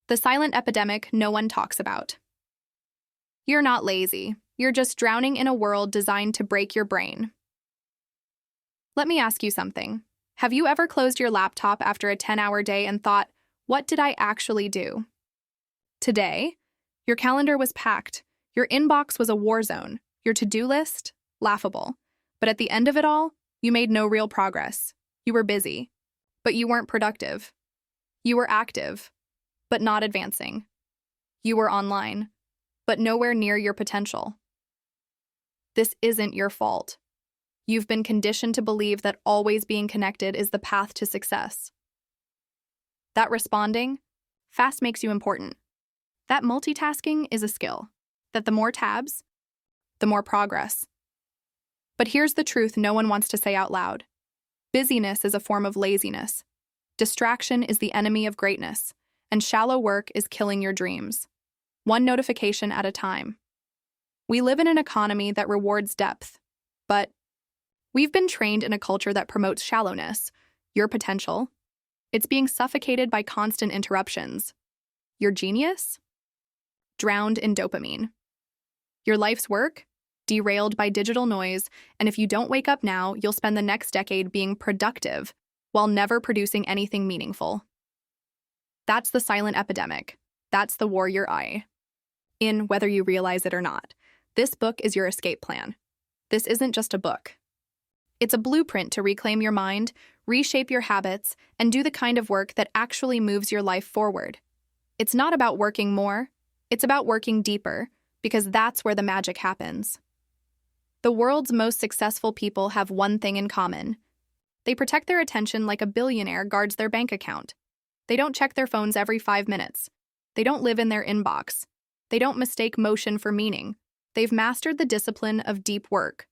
The silent epidemic no one talks about. You're not lazy. You're just drowning in a world designed to break your brain. Let me ask you something. Have you ever closed your laptop after a 10-hour day and thought, what did I actually do? Today, your calendar was packed. Your inbox was a war zone. Your to-do list? Laughable. But at the end of it all, you made no real progress. You were busy, but you weren't productive. You were active, but not advancing. You were online, but nowhere near your potential. This isn't your fault. You've been conditioned to believe that always being connected is the path to success. That responding fast makes you important. That multitasking is a skill. That the more tabs, the more progress. But here's the truth no one wants to say out loud. Busyness is a form of laziness. Distraction is the enemy of greatness, and shallow work is killing your dreams. One notification at a time. We live in an economy that rewards depth, but we've been trained in a culture that promotes shallowness. Your potential, it's being suffocated by constant interruptions. Your genius, drowned in dopamine. Your life's work, derailed by digital noise, and if you don't wake up now, you'll spend the next decade being productive while never producing anything meaningful. That's the silent epidemic. That's the warrior eye. In whether you realize it or not, this book is your escape plan. This isn't just a book. It's a blueprint to reclaim your mind, reshape your habits, and do the kind of work that actually moves your life forward. It's not about working more, it's about working deeper, because that's where the magic happens. The world's most successful people have one thing in common. They protect their attention like a billionaire guards their bank account. They don't check their phones every 5 minutes. They don't live in their inbox. They don't mistake motion for meaning. They've mastered the discipline of deep work.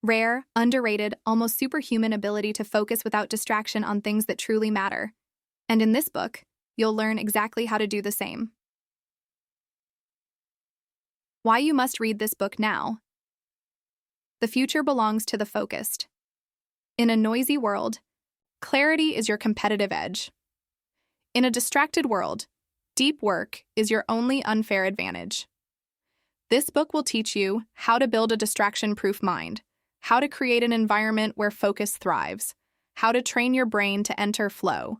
Rare, underrated, almost superhuman ability to focus without distraction on things that truly matter. And in this book, you'll learn exactly how to do the same. Why you must read this book now. The future belongs to the focused. In a noisy world, clarity is your competitive edge. In a distracted world, deep work is your only unfair advantage. This book will teach you how to build a distraction-proof mind, how to create an environment where focus thrives, how to train your brain to enter flow.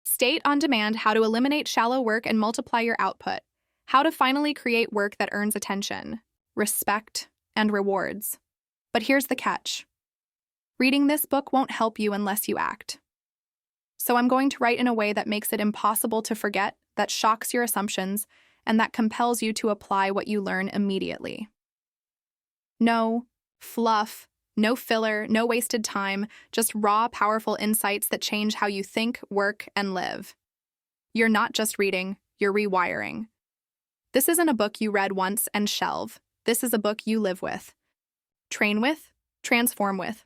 State on demand how to eliminate shallow work and multiply your output, how to finally create work that earns attention, respect, and rewards. But here's the catch. Reading this book won't help you unless you act. So I'm going to write in a way that makes it impossible to forget, that shocks your assumptions, and that compels you to apply what you learn immediately. No fluff, no filler, no wasted time, just raw, powerful insights that change how you think, work, and live. You're not just reading, you're rewiring. This isn't a book you read once and shelve. This is a book you live with. Train with, transform with.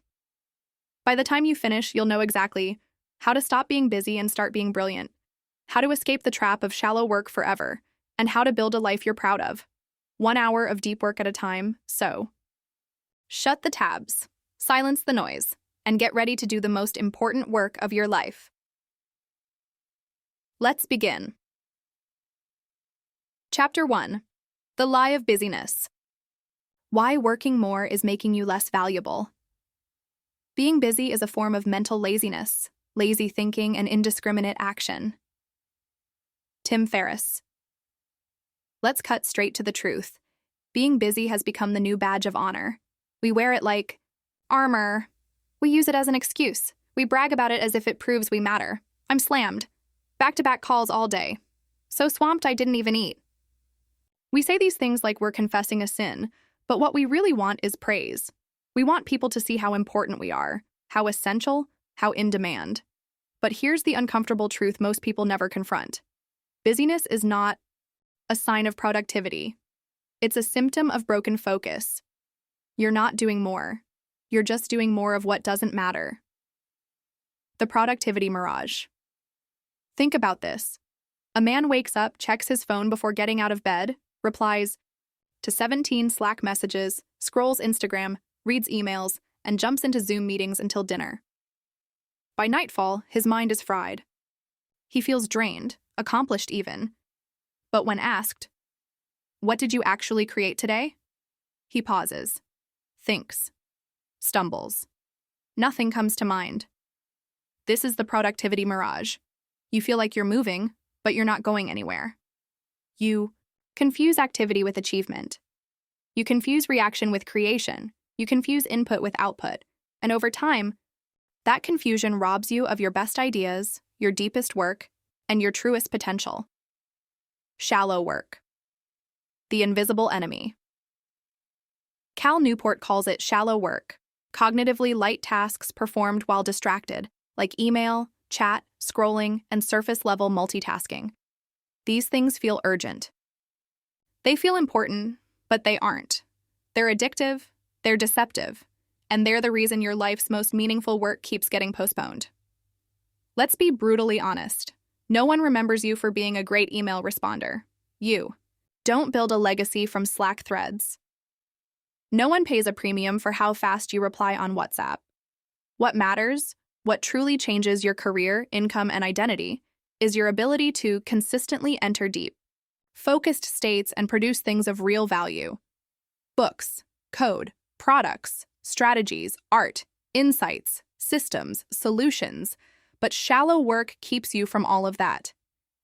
By the time you finish, you'll know exactly how to stop being busy and start being brilliant, how to escape the trap of shallow work forever, and how to build a life you're proud of. 1 hour of deep work at a time, so. Shut the tabs, silence the noise, and get ready to do the most important work of your life. Let's begin. Chapter 1. The Lie of Busyness. Why working more is making you less valuable. Being busy is a form of mental laziness, lazy thinking, and indiscriminate action. Tim Ferriss. Let's cut straight to the truth. Being busy has become the new badge of honor. We wear it like armor. We use it as an excuse. We brag about it as if it proves we matter. I'm slammed. Back-to-back calls all day. So swamped I didn't even eat. We say these things like we're confessing a sin, but what we really want is praise. We want people to see how important we are, how essential, how in demand. But here's the uncomfortable truth most people never confront. Busyness is not a sign of productivity. It's a symptom of broken focus. You're not doing more. You're just doing more of what doesn't matter. The productivity mirage. Think about this. A man wakes up, checks his phone before getting out of bed, replies to 17 Slack messages, scrolls Instagram, reads emails, and jumps into Zoom meetings until dinner. By nightfall, his mind is fried. He feels drained, accomplished even. But when asked, "What did you actually create today?" he pauses, thinks, stumbles. Nothing comes to mind. This is the productivity mirage. You feel like you're moving, but you're not going anywhere. You confuse activity with achievement. You confuse reaction with creation. You confuse input with output. And over time, that confusion robs you of your best ideas, your deepest work, and your truest potential. Shallow work. The invisible enemy. Cal Newport calls it shallow work, cognitively light tasks performed while distracted, like email, chat, scrolling, and surface-level multitasking. These things feel urgent. They feel important, but they aren't. They're addictive, they're deceptive, and they're the reason your life's most meaningful work keeps getting postponed. Let's be brutally honest. No one remembers you for being a great email responder. You don't build a legacy from Slack threads. No one pays a premium for how fast you reply on WhatsApp. What matters, what truly changes your career, income, and identity, is your ability to consistently enter deep, focused states and produce things of real value. Books, code, products, strategies, art, insights, systems, solutions. But shallow work keeps you from all of that.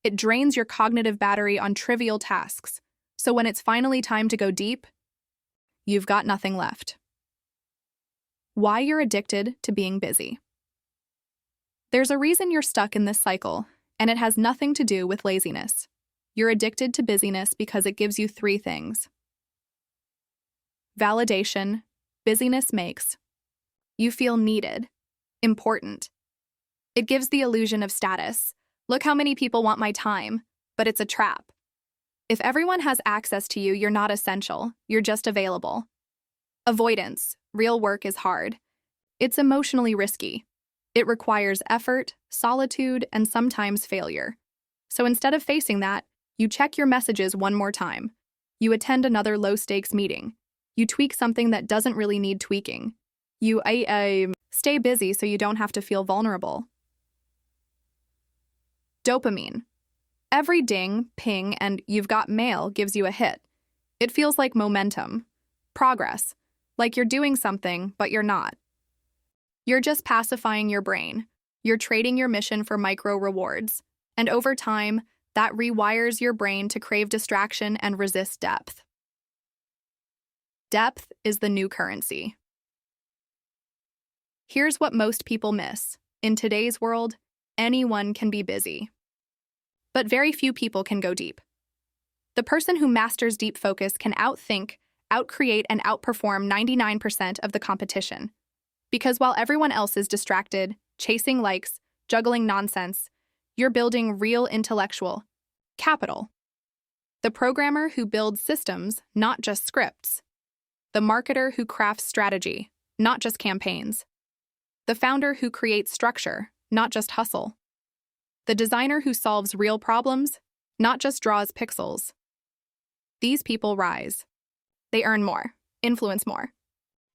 It drains your cognitive battery on trivial tasks, so when it's finally time to go deep, you've got nothing left. Why you're addicted to being busy. There's a reason you're stuck in this cycle, and it has nothing to do with laziness. You're addicted to busyness because it gives you three things. Validation, busyness makes. You feel needed, important. It gives the illusion of status. Look how many people want my time, but it's a trap. If everyone has access to you, you're not essential, you're just available. Avoidance, real work is hard. It's emotionally risky. It requires effort, solitude, and sometimes failure. So instead of facing that, you check your messages one more time. You attend another low-stakes meeting. You tweak something that doesn't really need tweaking. You stay busy so you don't have to feel vulnerable. Dopamine. Every ding, ping, and "you've got mail" gives you a hit. It feels like momentum, progress, like you're doing something, but you're not. You're just pacifying your brain. You're trading your mission for micro rewards. And over time, that rewires your brain to crave distraction and resist depth. Depth is the new currency. Here's what most people miss. In today's world, anyone can be busy. But very few people can go deep. The person who masters deep focus can outthink, outcreate, and outperform 99% of the competition. Because while everyone else is distracted, chasing likes, juggling nonsense, you're building real intellectual capital. The programmer who builds systems, not just scripts. The marketer who crafts strategy, not just campaigns. The founder who creates structure, not just hustle. The designer who solves real problems, not just draws pixels. These people rise. They earn more, influence more,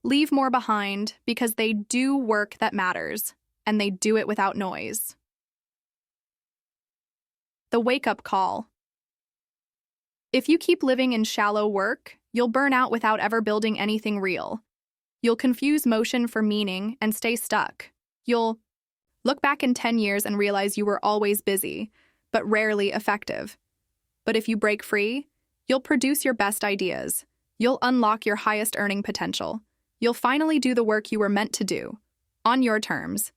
leave more behind because they do work that matters, and they do it without noise. The wake-up call. If you keep living in shallow work, you'll burn out without ever building anything real. You'll confuse motion for meaning and stay stuck. You'll look back in 10 years and realize you were always busy, but rarely effective. But if you break free, you'll produce your best ideas. You'll unlock your highest earning potential. You'll finally do the work you were meant to do, on your terms,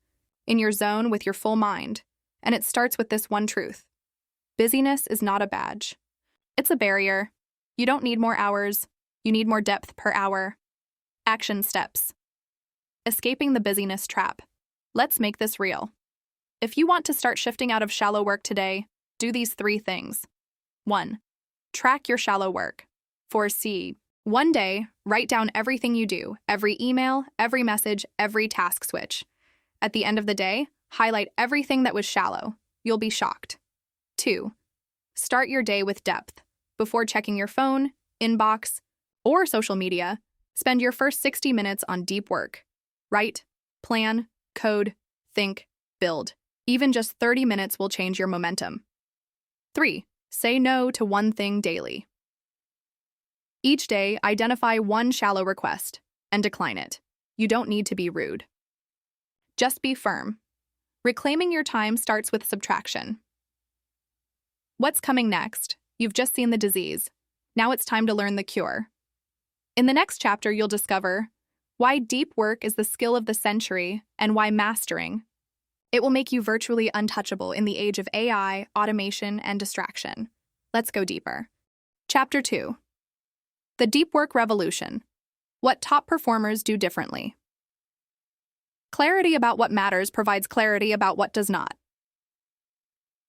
in your zone with your full mind. And it starts with this one truth. Busyness is not a badge. It's a barrier. You don't need more hours. You need more depth per hour. Action steps. Escaping the busyness trap. Let's make this real. If you want to start shifting out of shallow work today, do these three things. 1. Track your shallow work. 4C. One day, write down everything you do, every email, every message, every task switch. At the end of the day, highlight everything that was shallow. You'll be shocked. 2. Start your day with depth. Before checking your phone, inbox, or social media, spend your first 60 minutes on deep work. Write, plan, code, think, build. Even just 30 minutes will change your momentum. 3. Say no to one thing daily. Each day, identify one shallow request and decline it. You don't need to be rude. Just be firm. Reclaiming your time starts with subtraction. What's coming next? You've just seen the disease. Now it's time to learn the cure. In the next chapter, you'll discover why deep work is the skill of the century and why mastering it will make you virtually untouchable in the age of AI, automation, and distraction. Let's go deeper. Chapter 2. The Deep Work Revolution. What top performers do differently. Clarity about what matters provides clarity about what does not.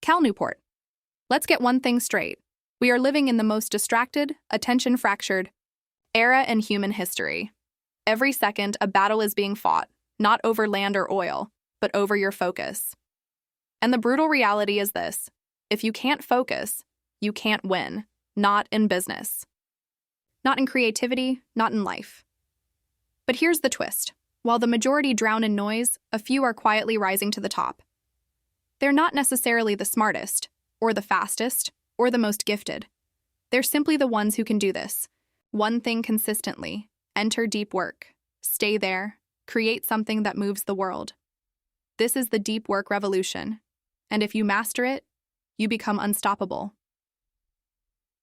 Cal Newport. Let's get one thing straight. We are living in the most distracted, attention-fractured era in human history. Every second, a battle is being fought, not over land or oil, but over your focus. And the brutal reality is this: if you can't focus, you can't win, not in business. Not in creativity, not in life. But here's the twist. While the majority drown in noise, a few are quietly rising to the top. They're not necessarily the smartest, or the fastest, or the most gifted. They're simply the ones who can do this. One thing consistently. Enter deep work. Stay there. Create something that moves the world. This is the deep work revolution. And if you master it, you become unstoppable.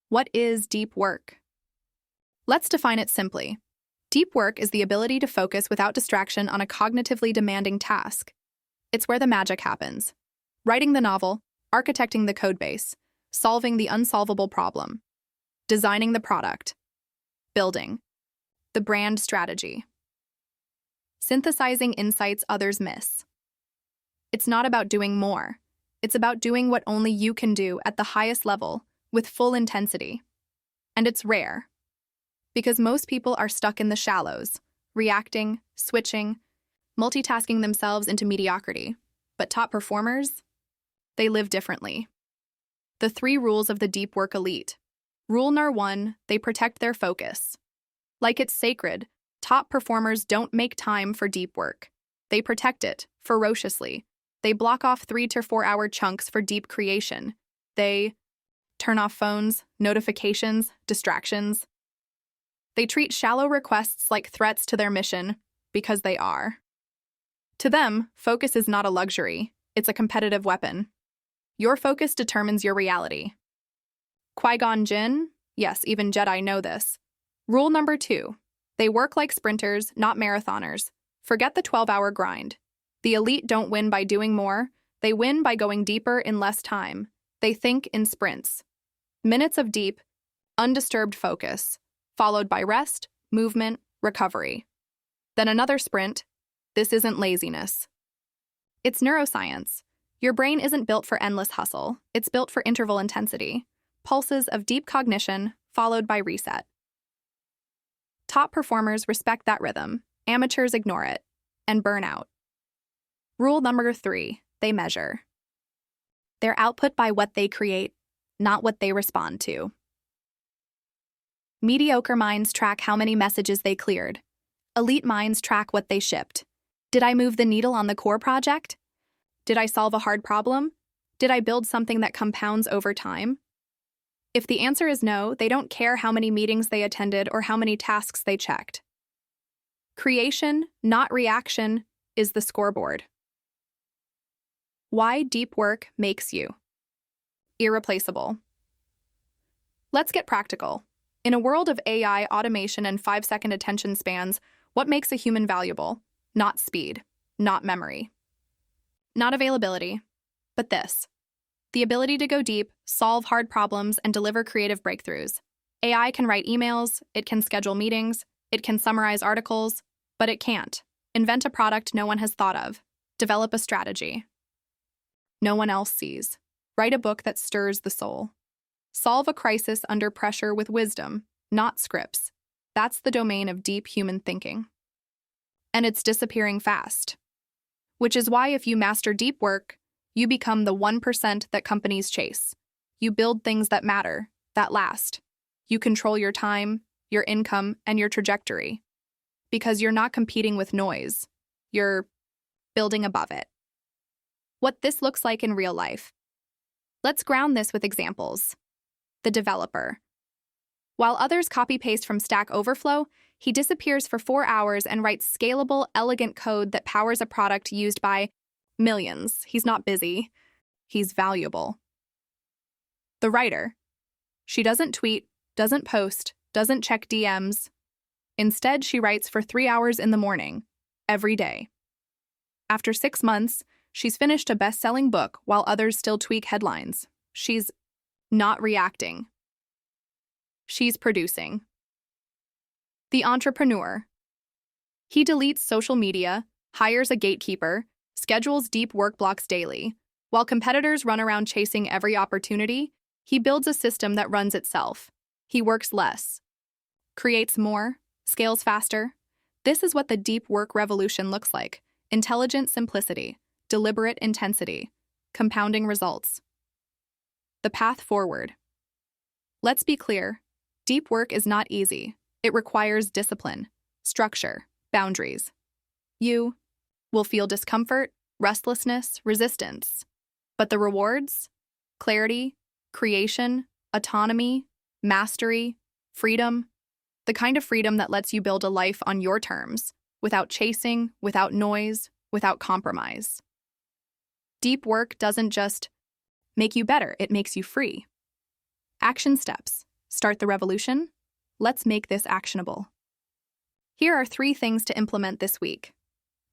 What is deep work? Let's define it simply. Deep work is the ability to focus without distraction on a cognitively demanding task. It's where the magic happens. Writing the novel, architecting the codebase, solving the unsolvable problem, designing the product, building the brand strategy, synthesizing insights others miss. It's not about doing more. It's about doing what only you can do at the highest level with full intensity. And it's rare, because most people are stuck in the shallows, reacting, switching, multitasking themselves into mediocrity. But top performers, they live differently. The 3 rules of the deep work elite. Rule number 1, they protect their focus. Like it's sacred, top performers don't make time for deep work. They protect it ferociously. They block off 3 to 4 hour chunks for deep creation. They turn off phones, notifications, distractions. They treat shallow requests like threats to their mission, because they are. To them, focus is not a luxury, it's a competitive weapon. Your focus determines your reality. Qui-Gon Jinn? Yes, even Jedi know this. Rule number 2. They work like sprinters, not marathoners. Forget the 12-hour grind. The elite don't win by doing more, they win by going deeper in less time. They think in sprints. Minutes of deep, undisturbed focus, followed by rest, movement, recovery. Then another sprint. This isn't laziness. It's neuroscience. Your brain isn't built for endless hustle, it's built for interval intensity. Pulses of deep cognition, followed by reset. Top performers respect that rhythm, amateurs ignore it, and burn out. Rule number 3, they measure their output by what they create, not what they respond to. Mediocre minds track how many messages they cleared. Elite minds track what they shipped. Did I move the needle on the core project? Did I solve a hard problem? Did I build something that compounds over time? If the answer is no, they don't care how many meetings they attended or how many tasks they checked. Creation, not reaction, is the scoreboard. Why deep work makes you irreplaceable. Let's get practical. In a world of AI, automation, and 5-second attention spans, what makes a human valuable? Not speed, not memory, not availability, but this. The ability to go deep, solve hard problems, and deliver creative breakthroughs. AI can write emails, it can schedule meetings, it can summarize articles, but it can't invent a product no one has thought of, develop a strategy no one else sees, write a book that stirs the soul, solve a crisis under pressure with wisdom, not scripts. That's the domain of deep human thinking. And it's disappearing fast. Which is why if you master deep work, you become the 1% that companies chase. You build things that matter, that last. You control your time, your income, and your trajectory. Because you're not competing with noise. You're building above it. what this looks like in real life. Let's ground this with examples. The developer. While others copy-paste from Stack Overflow, he disappears for 4 hours and writes scalable, elegant code that powers a product used by millions. He's not busy. He's valuable. The writer. She doesn't tweet, doesn't post, doesn't check DMs. Instead, she writes for 3 hours in the morning, every day. After 6 months, she's finished a best-selling book while others still tweak headlines. She's not reacting. She's producing. The entrepreneur. He deletes social media, hires a gatekeeper, schedules deep work blocks daily. While competitors run around chasing every opportunity, he builds a system that runs itself. He works less, creates more, scales faster. This is what the deep work revolution looks like. Intelligent simplicity, deliberate intensity, compounding results. The path forward. Let's be clear. Deep work is not easy. It requires discipline, structure, boundaries. You will feel discomfort, restlessness, resistance. But the rewards? Clarity, creation, autonomy, mastery, freedom. The kind of freedom that lets you build a life on your terms, without chasing, without noise, without compromise. Deep work doesn't just make you better, it makes you free. Action steps. Start the revolution? Let's make this actionable. Here are 3 things to implement this week.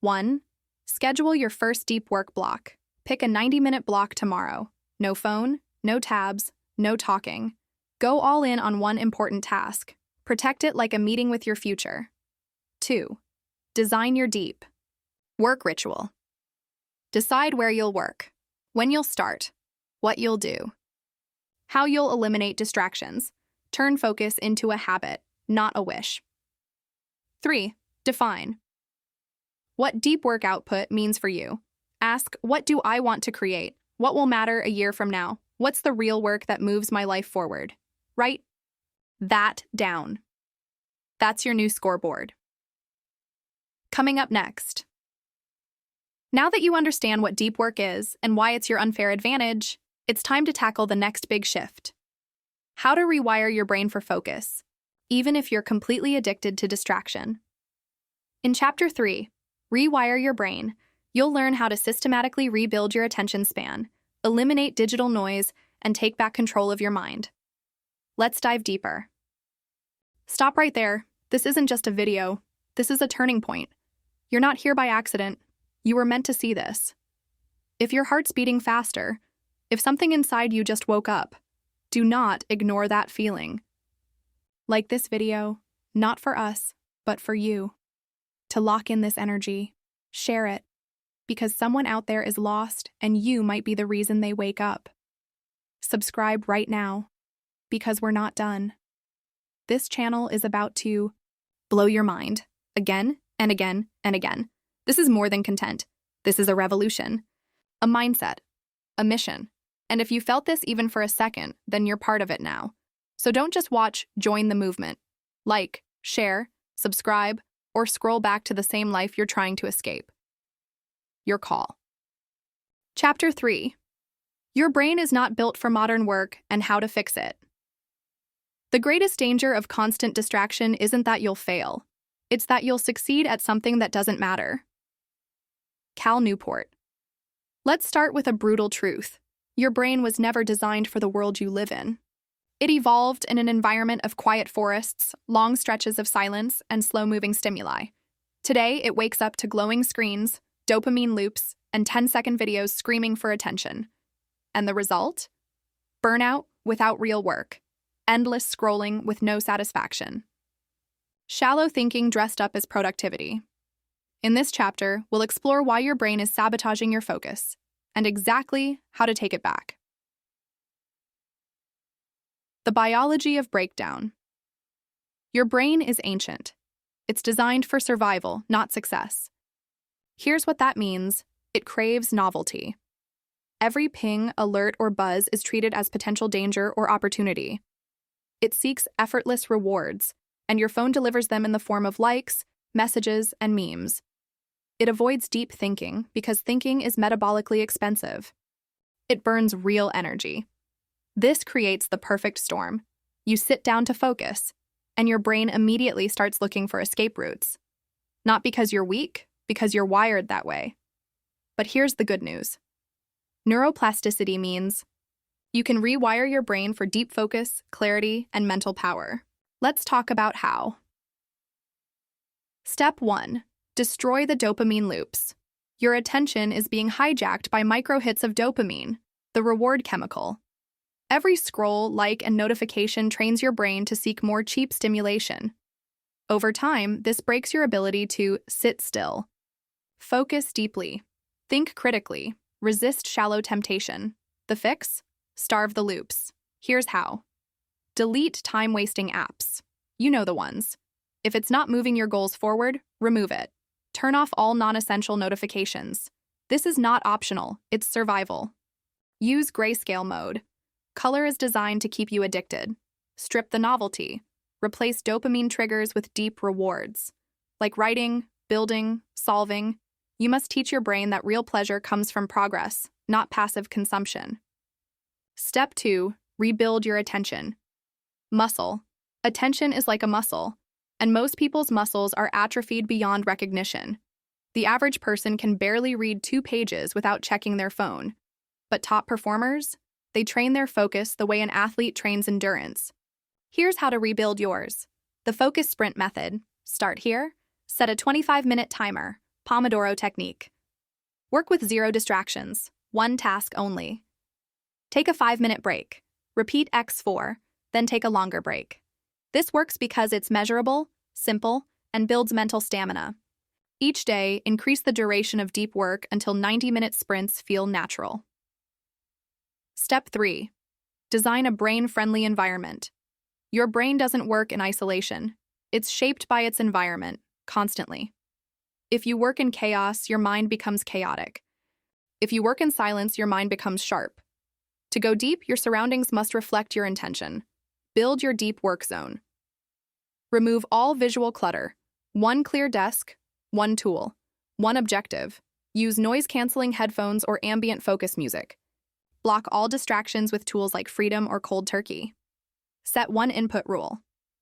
1. Schedule your first deep work block. Pick a 90-minute block tomorrow. No phone, no tabs, no talking. Go all in on one important task. Protect it like a meeting with your future. 2. Design your deep work ritual. Decide where you'll work, when you'll start, what you'll do, how you'll eliminate distractions. Turn focus into a habit, not a wish. 3. Define what deep work output means for you. Ask, what do I want to create? What will matter a year from now? What's the real work that moves my life forward? Write that down. That's your new scoreboard. Coming up next. Now that you understand what deep work is and why it's your unfair advantage, it's time to tackle the next big shift. How to rewire your brain for focus, even if you're completely addicted to distraction. In Chapter 3, Rewire Your Brain, you'll learn how to systematically rebuild your attention span, eliminate digital noise, and take back control of your mind. Let's dive deeper. Stop right there. This isn't just a video. This is a turning point. You're not here by accident. You were meant to see this. If your heart's beating faster, if something inside you just woke up, do not ignore that feeling. Like this video, not for us, but for you. To lock in this energy, share it, because someone out there is lost and you might be the reason they wake up. Subscribe right now, because we're not done. This channel is about to blow your mind again and again and again. This is more than content. This is a revolution, a mindset, a mission. And if you felt this even for a second, then you're part of it now. So don't just watch, join the movement. Like, share, subscribe, or scroll back to the same life you're trying to escape. Your call. Chapter 3. Your brain is not built for modern work and how to fix it. The greatest danger of constant distraction isn't that you'll fail. It's that you'll succeed at something that doesn't matter. Cal Newport. Let's start with a brutal truth. Your brain was never designed for the world you live in. It evolved in an environment of quiet forests, long stretches of silence, and slow-moving stimuli. Today, it wakes up to glowing screens, dopamine loops, and 10-second videos screaming for attention. And the result? Burnout without real work. Endless scrolling with no satisfaction. Shallow thinking dressed up as productivity. In this chapter, we'll explore why your brain is sabotaging your focus, and exactly how to take it back. The biology of breakdown. Your brain is ancient. It's designed for survival, not success. Here's what that means. It craves novelty. Every ping, alert, or buzz is treated as potential danger or opportunity. It seeks effortless rewards, and your phone delivers them in the form of likes, messages, and memes. It avoids deep thinking because thinking is metabolically expensive. It burns real energy. This creates the perfect storm. You sit down to focus, and your brain immediately starts looking for escape routes. Not because you're weak, because you're wired that way. But here's the good news. Neuroplasticity means you can rewire your brain for deep focus, clarity, and mental power. Let's talk about how. Step 1. Destroy the dopamine loops. Your attention is being hijacked by micro hits of dopamine, the reward chemical. Every scroll, like, and notification trains your brain to seek more cheap stimulation. Over time, this breaks your ability to sit still. Focus deeply. Think critically. Resist shallow temptation. The fix? Starve the loops. Here's how. Delete time-wasting apps. You know the ones. If it's not moving your goals forward, remove it. Turn off all non-essential notifications. This is not optional, it's survival. Use grayscale mode. Color is designed to keep you addicted. Strip the novelty. Replace dopamine triggers with deep rewards. Like writing, building, solving. You must teach your brain that real pleasure comes from progress, not passive consumption. Step 2. Rebuild your attention. Muscle. Attention is like a muscle, and most people's muscles are atrophied beyond recognition. The average person can barely read 2 pages without checking their phone. But top performers? They train their focus the way an athlete trains endurance. Here's how to rebuild yours. The focus sprint method. Start here. Set a 25-minute timer. Pomodoro technique. Work with 0 distractions. 1 task only. Take a 5-minute break. Repeat X4, then take a longer break. This works because it's measurable, simple, and builds mental stamina. Each day, increase the duration of deep work until 90-minute sprints feel natural. Step 3. Design a brain-friendly environment. Your brain doesn't work in isolation. It's shaped by its environment, constantly. If you work in chaos, your mind becomes chaotic. If you work in silence, your mind becomes sharp. To go deep, your surroundings must reflect your intention. Build your deep work zone. Remove all visual clutter. 1 clear desk, 1 tool, 1 objective. Use noise-canceling headphones or ambient focus music. Block all distractions with tools like Freedom or Cold Turkey. Set 1 input rule.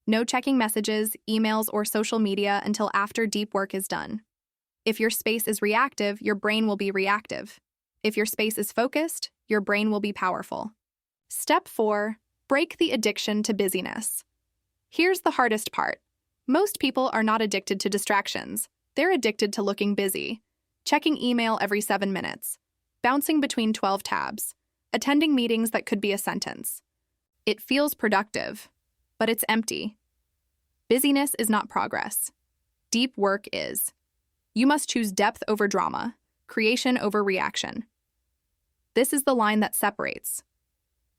No checking messages, emails, or social media until after deep work is done. If your space is reactive, your brain will be reactive. If your space is focused, your brain will be powerful. Step 4. Break the addiction to busyness. Here's the hardest part. Most people are not addicted to distractions. They're addicted to looking busy. Checking email every 7 minutes. Bouncing between 12 tabs. Attending meetings that could be a sentence. It feels productive, but it's empty. Busyness is not progress. Deep work is. You must choose depth over drama, creation over reaction. This is the line that separates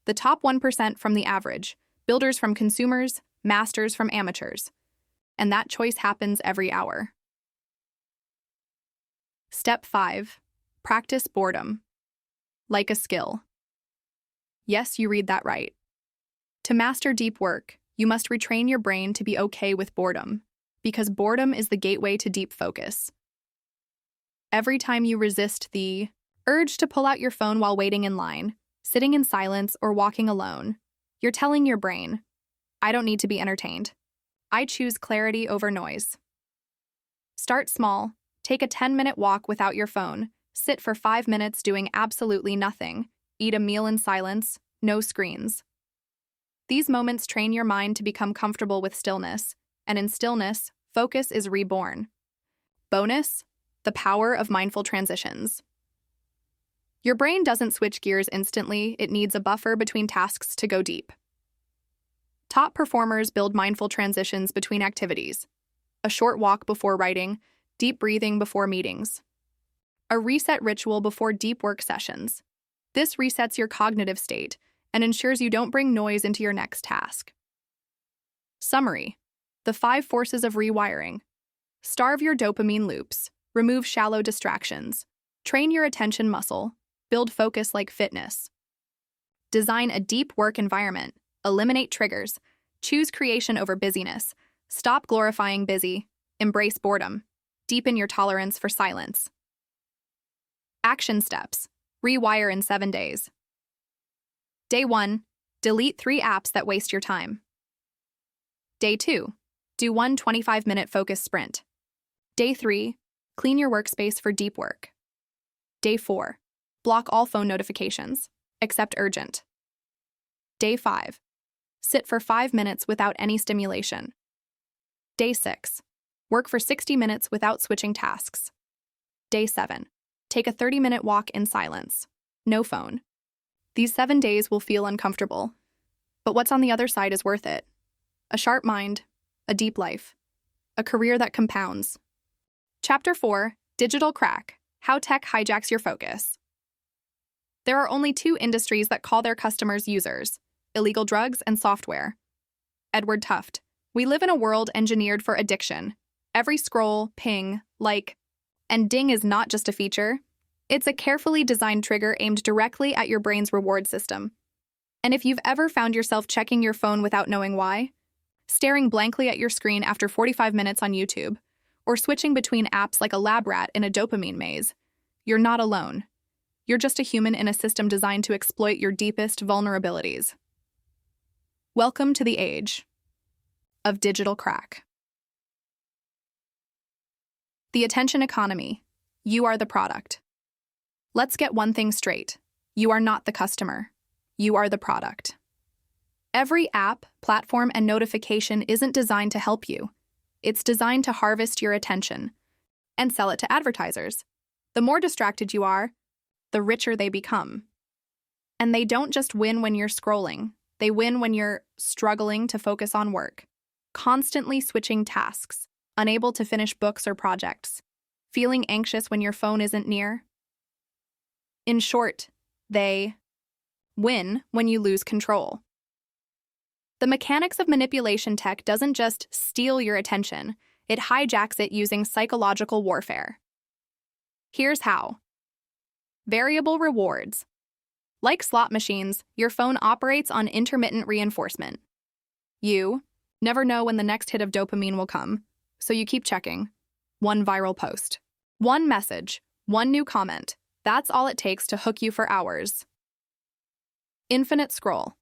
the top 1% from the average, builders from consumers, masters from amateurs. And that choice happens every hour. Step 5. Practice boredom. Like a skill. Yes, you read that right. To master deep work, you must retrain your brain to be okay with boredom, because boredom is the gateway to deep focus. Every time you resist the urge to pull out your phone while waiting in line, sitting in silence, or walking alone, you're telling your brain, I don't need to be entertained. I choose clarity over noise. Start small. Take a 10-minute walk without your phone. Sit for 5 minutes doing absolutely nothing. Eat a meal in silence. No screens. These moments train your mind to become comfortable with stillness, and in stillness, focus is reborn. Bonus: the power of mindful transitions. Your brain doesn't switch gears instantly, it needs a buffer between tasks to go deep. Top performers build mindful transitions between activities. A short walk before writing, deep breathing before meetings. A reset ritual before deep work sessions. This resets your cognitive state and ensures you don't bring noise into your next task. Summary: the 5 forces of rewiring. Starve your dopamine loops. Remove shallow distractions. Train your attention muscle. Build focus like fitness. Design a deep work environment. Eliminate triggers. Choose creation over busyness. Stop glorifying busy. Embrace boredom. Deepen your tolerance for silence. Action steps. Rewire in 7 days. Day 1. Delete 3 apps that waste your time. Day 2. Do one 25-minute focus sprint. Day 3. Clean your workspace for deep work. Day 4. Block all phone notifications, except urgent. Day 5. Sit for 5 minutes without any stimulation. Day 6. Work for 60 minutes without switching tasks. Day 7. Take a 30-minute walk in silence. No phone. These 7 days will feel uncomfortable, but what's on the other side is worth it. A sharp mind, a deep life, a career that compounds. Chapter 4. Digital Crack: How Tech Hijacks Your Focus. There are only 2 industries that call their customers users: illegal drugs and software. Edward Tufte. We live in a world engineered for addiction. Every scroll, ping, like, and ding is not just a feature. It's a carefully designed trigger aimed directly at your brain's reward system. And if you've ever found yourself checking your phone without knowing why, staring blankly at your screen after 45 minutes on YouTube, or switching between apps like a lab rat in a dopamine maze, you're not alone. You're just a human in a system designed to exploit your deepest vulnerabilities. Welcome to the age of digital crack. The attention economy. You are the product. Let's get one thing straight. You are not the customer. You are the product. Every app, platform, and notification isn't designed to help you. It's designed to harvest your attention and sell it to advertisers. The more distracted you are, the richer they become. And they don't just win when you're scrolling. They win when you're struggling to focus on work, constantly switching tasks, unable to finish books or projects, feeling anxious when your phone isn't near. In short, they win when you lose control. The mechanics of manipulation tech doesn't just steal your attention, it hijacks it using psychological warfare. Here's how. Variable rewards. Like slot machines, your phone operates on intermittent reinforcement. You never know when the next hit of dopamine will come, so you keep checking. One viral post, one message, one new comment. That's all it takes to hook you for hours. Infinite scroll.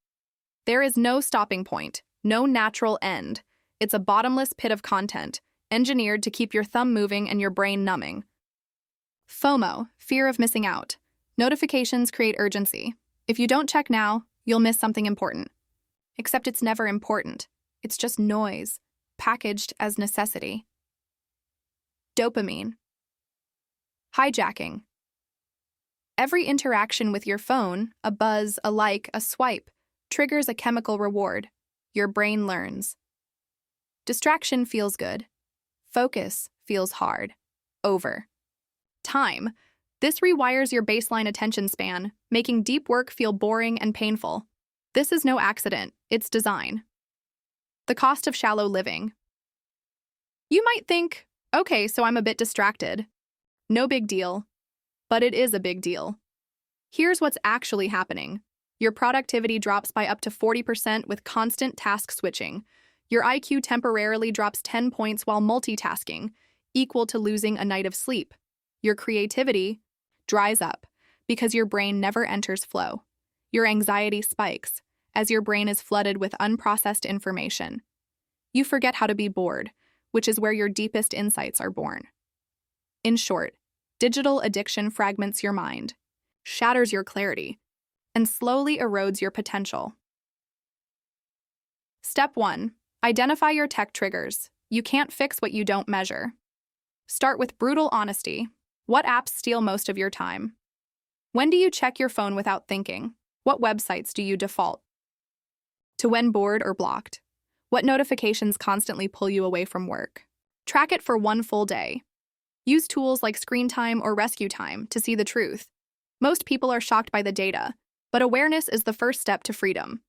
There is no stopping point, no natural end. It's a bottomless pit of content, engineered to keep your thumb moving and your brain numbing. FOMO, fear of missing out. Notifications create urgency. If you don't check now, you'll miss something important. Except it's never important. It's just noise, packaged as necessity. Dopamine. Hijacking. Every interaction with your phone, a buzz, a like, a swipe, triggers a chemical reward. Your brain learns. Distraction feels good. Focus feels hard. Over time, this rewires your baseline attention span, making deep work feel boring and painful. This is no accident, it's design. The cost of shallow living. You might think, okay, so I'm a bit distracted. No big deal. But it is a big deal. Here's what's actually happening. Your productivity drops by up to 40% with constant task switching. Your IQ temporarily drops 10 points while multitasking, equal to losing a night of sleep. Your creativity dries up because your brain never enters flow. Your anxiety spikes as your brain is flooded with unprocessed information. You forget how to be bored, which is where your deepest insights are born. In short, digital addiction fragments your mind, shatters your clarity, and slowly erodes your potential. Step 1. Identify your tech triggers. You can't fix what you don't measure. Start with brutal honesty. What apps steal most of your time? When do you check your phone without thinking? What websites do you default to when bored or blocked? What notifications constantly pull you away from work? Track it for one full day. Use tools like Screen Time or Rescue Time to see the truth. Most people are shocked by the data, but awareness is the first step to freedom.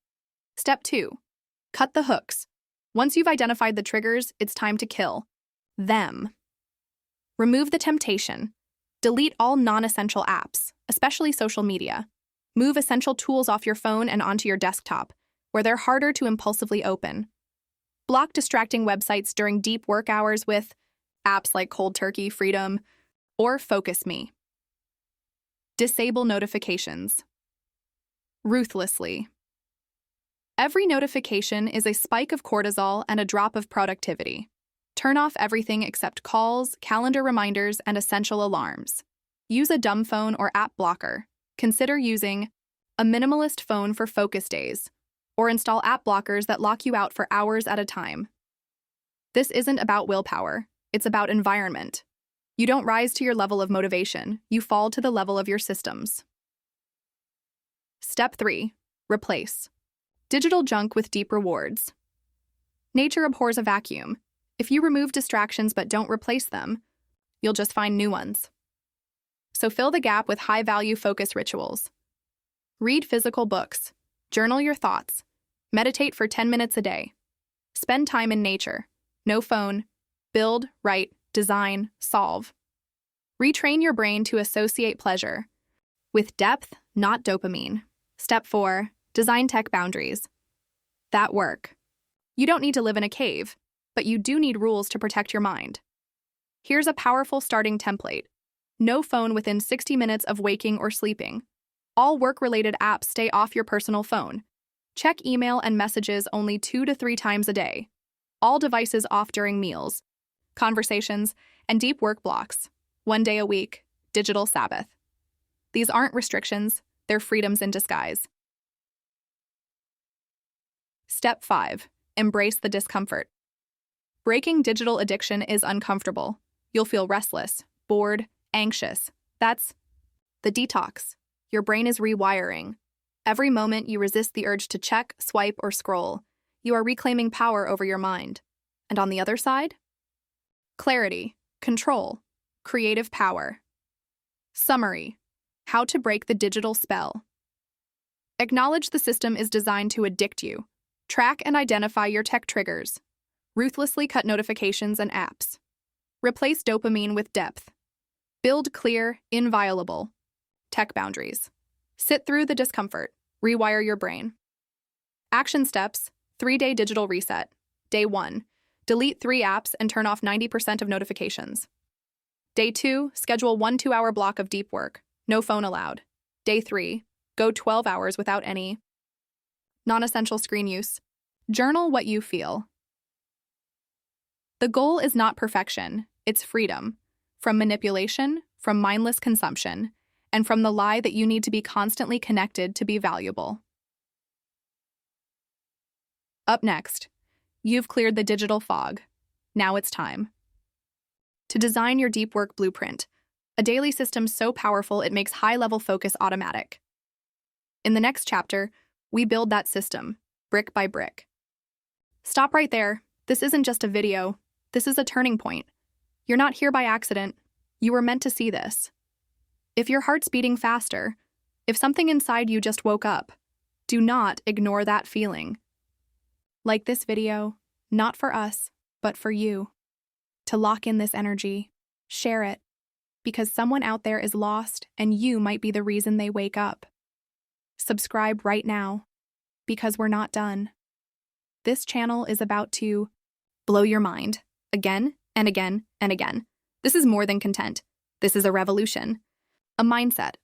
Step 2. Cut the hooks. Once you've identified the triggers, it's time to kill them. Remove the temptation. Delete all non-essential apps, especially social media. Move essential tools off your phone and onto your desktop, where they're harder to impulsively open. Block distracting websites during deep work hours with apps like Cold Turkey, Freedom, or Focus Me. Disable notifications. Ruthlessly. Every notification is a spike of cortisol and a drop of productivity. Turn off everything except calls, calendar reminders, and essential alarms. Use a dumb phone or app blocker. Consider using a minimalist phone for focus days, or install app blockers that lock you out for hours at a time. This isn't about willpower, it's about environment. You don't rise to your level of motivation, you fall to the level of your systems. Step 3. Replace. Digital junk with deep rewards. Nature abhors a vacuum. If you remove distractions but don't replace them, you'll just find new ones. So fill the gap with high-value focus rituals. Read physical books. Journal your thoughts. Meditate for 10 minutes a day. Spend time in nature. No phone. Build, write, design, solve. Retrain your brain to associate pleasure with depth, not dopamine. Step 4. Design tech boundaries. That work. You don't need to live in a cave, but you do need rules to protect your mind. Here's a powerful starting template. No phone within 60 minutes of waking or sleeping. All work-related apps stay off your personal phone. Check email and messages only 2 to 3 times a day. All devices off during meals, conversations, and deep work blocks. 1 day a week, digital Sabbath. These aren't restrictions, they're freedoms in disguise. Step 5. Embrace the discomfort. Breaking digital addiction is uncomfortable. You'll feel restless, bored, anxious. That's the detox. Your brain is rewiring. Every moment you resist the urge to check, swipe, or scroll, you are reclaiming power over your mind. And on the other side? Clarity, control, creative power. Summary: how to break the digital spell. Acknowledge the system is designed to addict you. Track and identify your tech triggers. Ruthlessly cut notifications and apps. Replace dopamine with depth. Build clear, inviolable tech boundaries. Sit through the discomfort. Rewire your brain. Action steps: 3-day digital reset. Day 1. Delete 3 apps and turn off 90% of notifications. Day 2. Schedule 1 2-hour block of deep work. No phone allowed. Day 3. Go 12 hours without any non-essential screen use. Journal what you feel. The goal is not perfection, it's freedom. From manipulation, from mindless consumption, and from the lie that you need to be constantly connected to be valuable. Up next, you've cleared the digital fog. Now it's time to design your deep work blueprint, a daily system so powerful it makes high-level focus automatic. In the next chapter, we build that system, brick by brick. Stop right there. This isn't just a video. This is a turning point. You're not here by accident. You were meant to see this. If your heart's beating faster, if something inside you just woke up, do not ignore that feeling. Like this video, not for us, but for you. To lock in this energy, share it, because someone out there is lost and you might be the reason they wake up. Subscribe right now, because we're not done. This channel is about to blow your mind, again and again and again. This is more than content. This is a revolution, a mindset,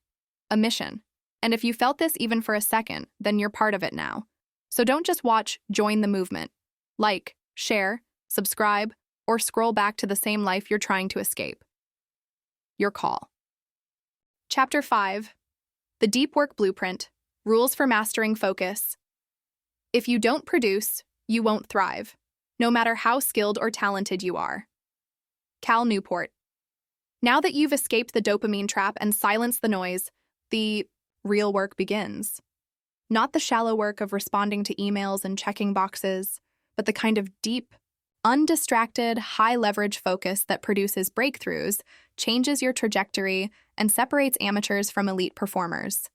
a mission. And if you felt this even for a second, then you're part of it now. So don't just watch, join the movement. Like, share, subscribe, or scroll back to the same life you're trying to escape. Your call. Chapter 5. The Deep Work Blueprint. Rules for Mastering Focus. If you don't produce, you won't thrive, no matter how skilled or talented you are. Cal Newport. Now that you've escaped the dopamine trap and silenced the noise, the real work begins. Not the shallow work of responding to emails and checking boxes, but the kind of deep, undistracted, high-leverage focus that produces breakthroughs, changes your trajectory, and separates amateurs from elite performers.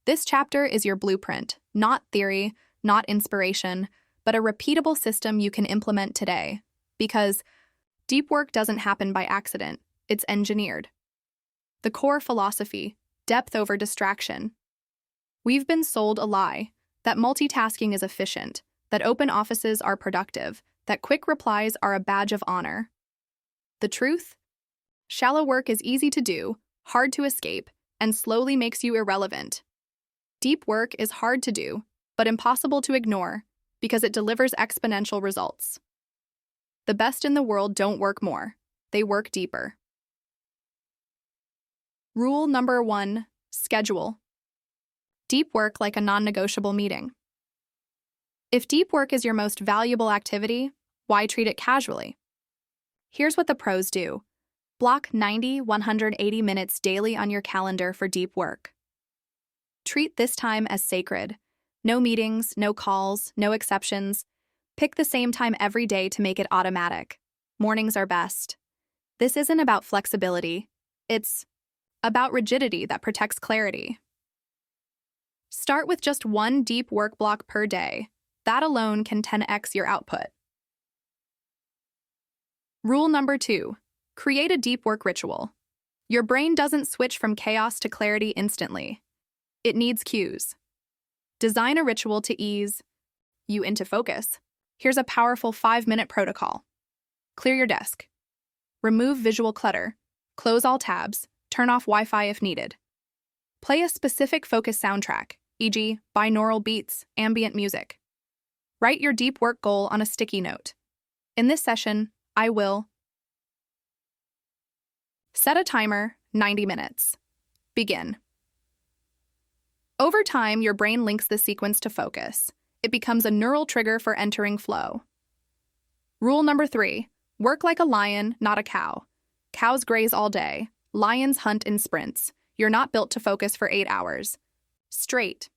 This chapter is your blueprint, not theory, not inspiration, but a repeatable system you can implement today. Because deep work doesn't happen by accident, it's engineered. The core philosophy: depth over distraction. We've been sold a lie, that multitasking is efficient, that open offices are productive, that quick replies are a badge of honor. The truth? Shallow work is easy to do, hard to escape, and slowly makes you irrelevant. Deep work is hard to do, but impossible to ignore because it delivers exponential results. The best in the world don't work more, they work deeper. Rule number 1, schedule. Deep work like a non-negotiable meeting. If deep work is your most valuable activity, why treat it casually? Here's what the pros do. Block 90-180 minutes daily on your calendar for deep work. Treat this time as sacred. No meetings, no calls, no exceptions. Pick the same time every day to make it automatic. Mornings are best. This isn't about flexibility. It's about rigidity that protects clarity. Start with just one deep work block per day. That alone can 10x your output. Rule number 2, create a deep work ritual. Your brain doesn't switch from chaos to clarity instantly. It needs cues. Design a ritual to ease you into focus. Here's a powerful 5-minute protocol. Clear your desk. Remove visual clutter. Close all tabs. Turn off Wi-Fi if needed. Play a specific focus soundtrack, e.g., binaural beats, ambient music. Write your deep work goal on a sticky note. In this session, I will set a timer, 90 minutes. Begin. Over time, your brain links the sequence to focus. It becomes a neural trigger for entering flow. Rule number 3, work like a lion, not a cow. Cows graze all day. Lions hunt in sprints. You're not built to focus for 8 hours. Straight.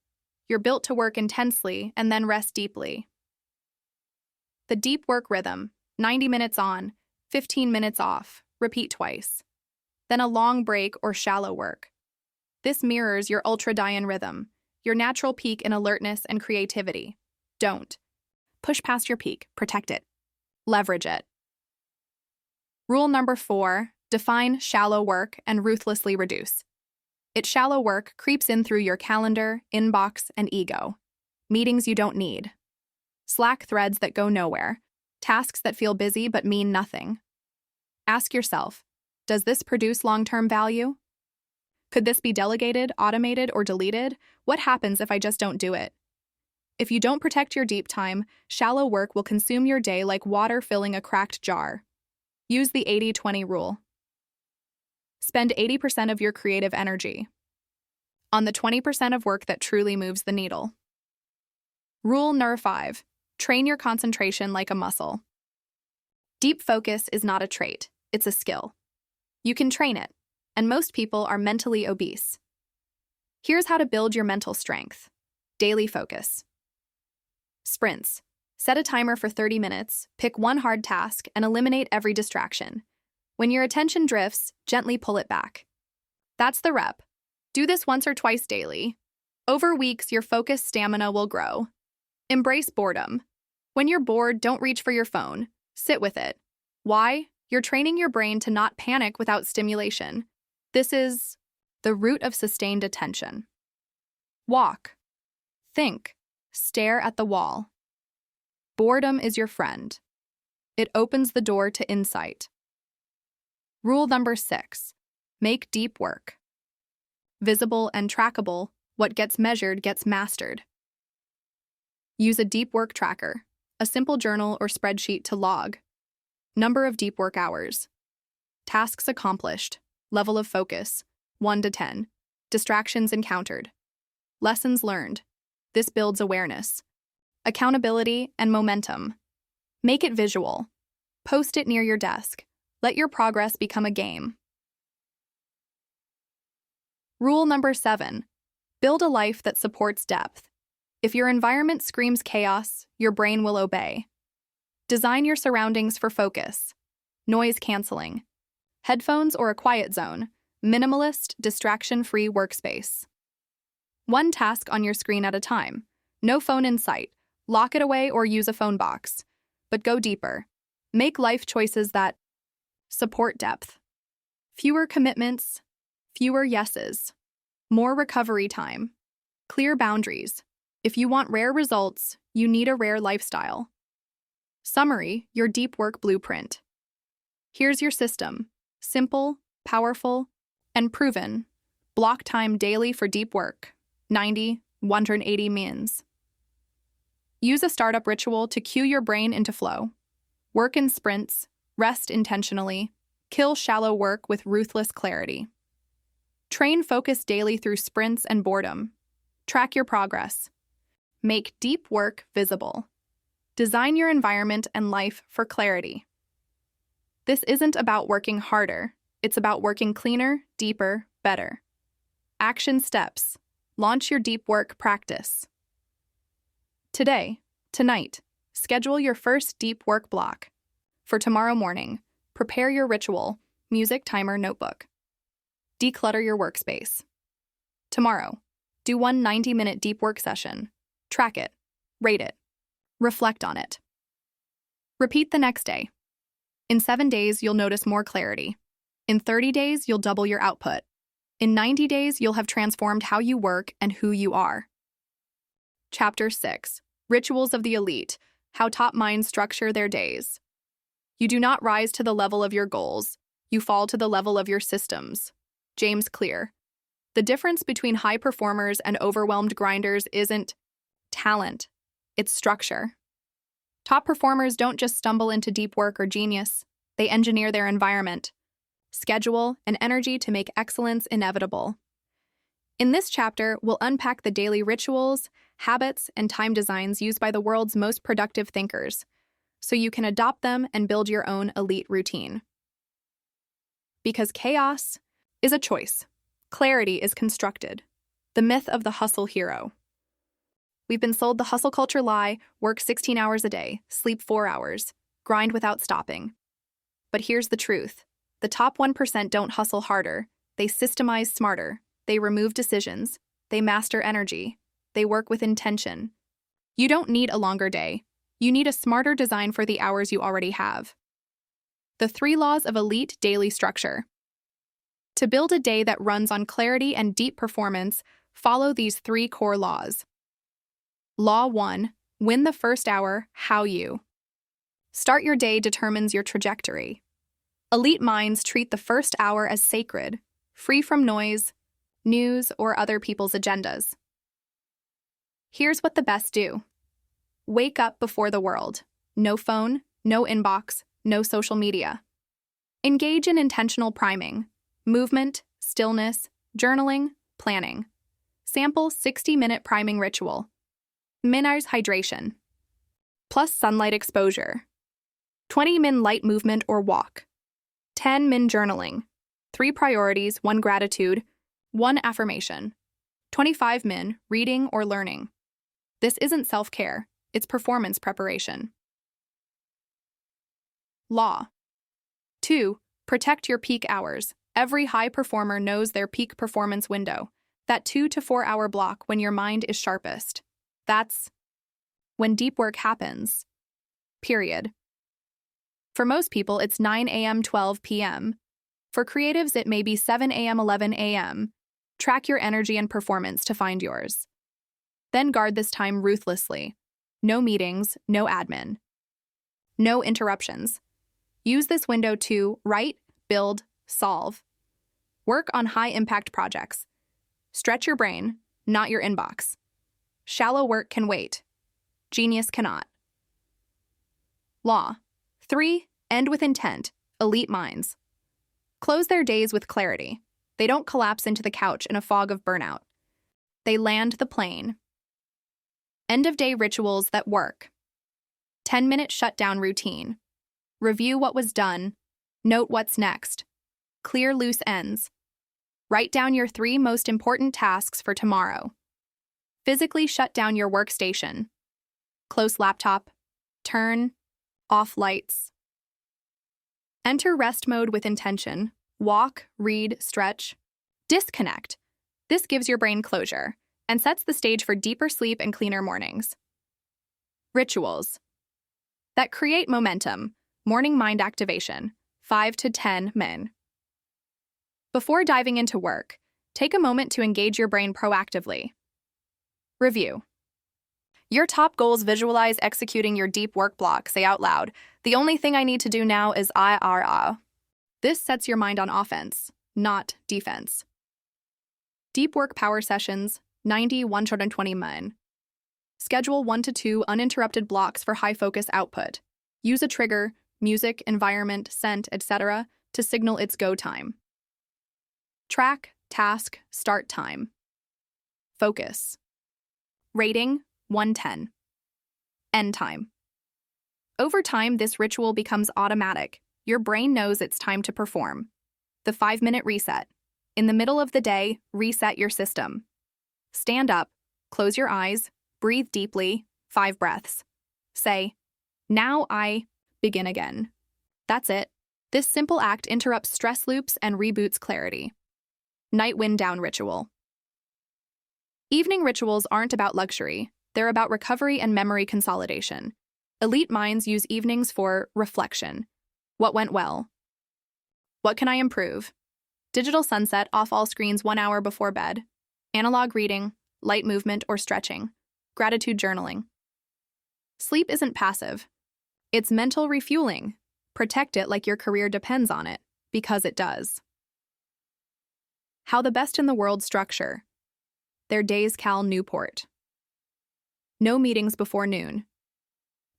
You're built to work intensely and then rest deeply. The deep work rhythm, 90 minutes on, 15 minutes off, repeat twice. Then a long break or shallow work. This mirrors your ultradian rhythm, your natural peak in alertness and creativity. Don't push past your peak, protect it. Leverage it. Rule number 4, define shallow work and ruthlessly reduce. It's shallow work creeps in through your calendar, inbox, and ego. Meetings you don't need. Slack threads that go nowhere. Tasks that feel busy but mean nothing. Ask yourself, does this produce long-term value? Could this be delegated, automated, or deleted? What happens if I just don't do it? If you don't protect your deep time, shallow work will consume your day like water filling a cracked jar. Use the 80-20 rule. Spend 80% of your creative energy on the 20% of work that truly moves the needle. Rule number 5, train your concentration like a muscle. Deep focus is not a trait, it's a skill. You can train it, and most people are mentally obese. Here's how to build your mental strength. Daily focus. Sprints. Set a timer for 30 minutes, pick one hard task, and eliminate every distraction. When your attention drifts, gently pull it back. That's the rep. Do this once or twice daily. Over weeks, your focus stamina will grow. Embrace boredom. When you're bored, don't reach for your phone. Sit with it. Why? You're training your brain to not panic without stimulation. This is the root of sustained attention. Walk. Think. Stare at the wall. Boredom is your friend. It opens the door to insight. Rule number 6, make deep work. Visible and trackable, what gets measured gets mastered. Use a deep work tracker, a simple journal or spreadsheet to log. Number of deep work hours. Tasks accomplished. Level of focus, 1 to 10. Distractions encountered. Lessons learned. This builds awareness. Accountability and momentum. Make it visual. Post it near your desk. Let your progress become a game. Rule number 7, build a life that supports depth. If your environment screams chaos, your brain will obey. Design your surroundings for focus. Noise canceling. Headphones or a quiet zone. Minimalist, distraction-free workspace. One task on your screen at a time. No phone in sight. Lock it away or use a phone box. But go deeper. Make life choices that support depth. Fewer commitments, fewer yeses. More recovery time. Clear boundaries. If you want rare results, you need a rare lifestyle. Summary, your deep work blueprint. Here's your system. Simple, powerful, and proven. Block time daily for deep work. 90, 180 minutes. Use a startup ritual to cue your brain into flow. Work in sprints, rest intentionally, kill shallow work with ruthless clarity. Train focus daily through sprints and boredom. Track your progress. Make deep work visible. Design your environment and life for clarity. This isn't about working harder. It's about working cleaner, deeper, better. Action steps. Launch your deep work practice. Tonight, schedule your first deep work block. For tomorrow morning, prepare your ritual, music timer notebook. Declutter your workspace. Tomorrow, do one 90-minute deep work session. Track it, rate it, reflect on it. Repeat the next day. In 7 days, you'll notice more clarity. In 30 days, you'll double your output. In 90 days, you'll have transformed how you work and who you are. Chapter 6. Rituals of the Elite. How top minds structure their days. You do not rise to the level of your goals. You fall to the level of your systems. James Clear. The difference between high performers and overwhelmed grinders isn't talent, it's structure. Top performers don't just stumble into deep work or genius. They engineer their environment, schedule, and energy to make excellence inevitable. In this chapter, we'll unpack the daily rituals, habits, and time designs used by the world's most productive thinkers, so you can adopt them and build your own elite routine. Because chaos is a choice, clarity is constructed. The myth of the hustle hero. We've been sold the hustle culture lie: work 16 hours a day, sleep 4 hours, grind without stopping. But here's the truth. The top 1% don't hustle harder. They systemize smarter. They remove decisions. They master energy. They work with intention. You don't need a longer day. You need a smarter design for the hours you already have. The 3 laws of elite daily structure. To build a day that runs on clarity and deep performance, follow these 3 core laws. Law 1. Win the first hour. How you start your day determines your trajectory. Elite minds treat the first hour as sacred, free from noise, news, or other people's agendas. Here's what the best do. Wake up before the world. No phone, no inbox, no social media. Engage in intentional priming, movement, stillness, journaling, planning. Sample 60-minute priming ritual. Minutes hydration. Plus sunlight exposure. 20-min light movement or walk. 10-min journaling. 3 priorities, 1 gratitude, 1 affirmation. 25-min reading or learning. This isn't self-care, it's performance preparation. Law 2. Protect your peak hours. Every high performer knows their peak performance window, that 2 to 4 hour block when your mind is sharpest. That's when deep work happens. Period. For most people, it's 9 a.m., 12 p.m. For creatives, it may be 7 a.m., 11 a.m. Track your energy and performance to find yours. Then guard this time ruthlessly. No meetings, no admin. No interruptions. Use this window to write, build, solve. Work on high-impact projects. Stretch your brain, not your inbox. Shallow work can wait. Genius cannot. Law 3. End with intent. Elite minds. Close their days with clarity. They don't collapse into the couch in a fog of burnout. They land the plane. End-of-day rituals that work. 10-minute shutdown routine. Review what was done. Note what's next. Clear loose ends. Write down your 3 most important tasks for tomorrow. Physically shut down your workstation. Close laptop. Turn off lights. Enter rest mode with intention. Walk, read, stretch. Disconnect. This gives your brain closure and sets the stage for deeper sleep and cleaner mornings. Rituals that create momentum. Morning mind activation. 5 to 10 min. Before diving into work, take a moment to engage your brain proactively. Review. Your top goals: visualize executing your deep work block. Say out loud, "The only thing I need to do now is I." This sets your mind on offense, not defense. Deep work power sessions, 90-120 min. Schedule 1 to 2 uninterrupted blocks for high focus output. Use a trigger, music, environment, scent, etc. to signal its go time. Track, task, start time. Focus. Rating, 110. End time. Over time, this ritual becomes automatic. Your brain knows it's time to perform. The 5-minute reset. In the middle of the day, reset your system. Stand up, close your eyes, breathe deeply, 5 breaths. Say, "Now I begin again." That's it. This simple act interrupts stress loops and reboots clarity. Night wind down ritual. Evening rituals aren't about luxury. They're about recovery and memory consolidation. Elite minds use evenings for reflection. What went well? What can I improve? Digital sunset, off all screens 1 hour before bed. Analog reading, light movement or stretching. Gratitude journaling. Sleep isn't passive. It's mental refueling. Protect it like your career depends on it, because it does. How the best in the world structure their days. Cal Newport. No meetings before noon.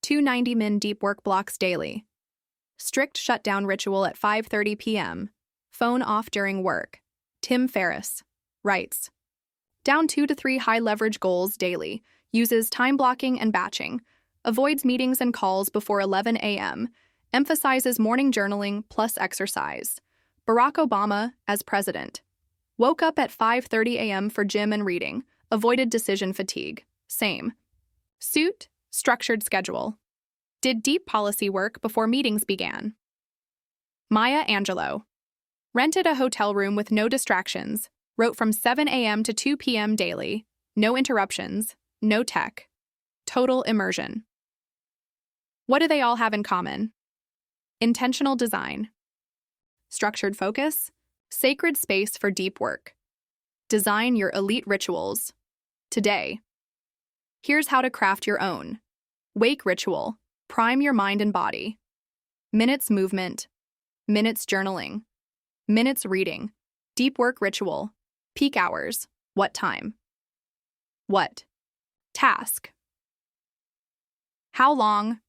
2 90-min deep work blocks daily. Strict shutdown ritual at 5:30 p.m. Phone off during work. Tim Ferriss writes, down 2 to 3 high-leverage goals daily, uses time blocking and batching, avoids meetings and calls before 11 a.m., emphasizes morning journaling plus exercise. Barack Obama as president. Woke up at 5:30 a.m. for gym and reading, avoided decision fatigue. Same. Suit, structured schedule. Did deep policy work before meetings began. Maya Angelou. Rented a hotel room with no distractions, wrote from 7 a.m. to 2 p.m. daily, no interruptions, no tech. Total immersion. What do they all have in common? Intentional design. Structured focus. Sacred space for deep work. Design your elite rituals. Today. Here's how to craft your own. Wake ritual. Prime your mind and body. Minutes movement. Minutes journaling. Minutes reading. Deep work ritual. Peak hours. What time? What? Task. How long?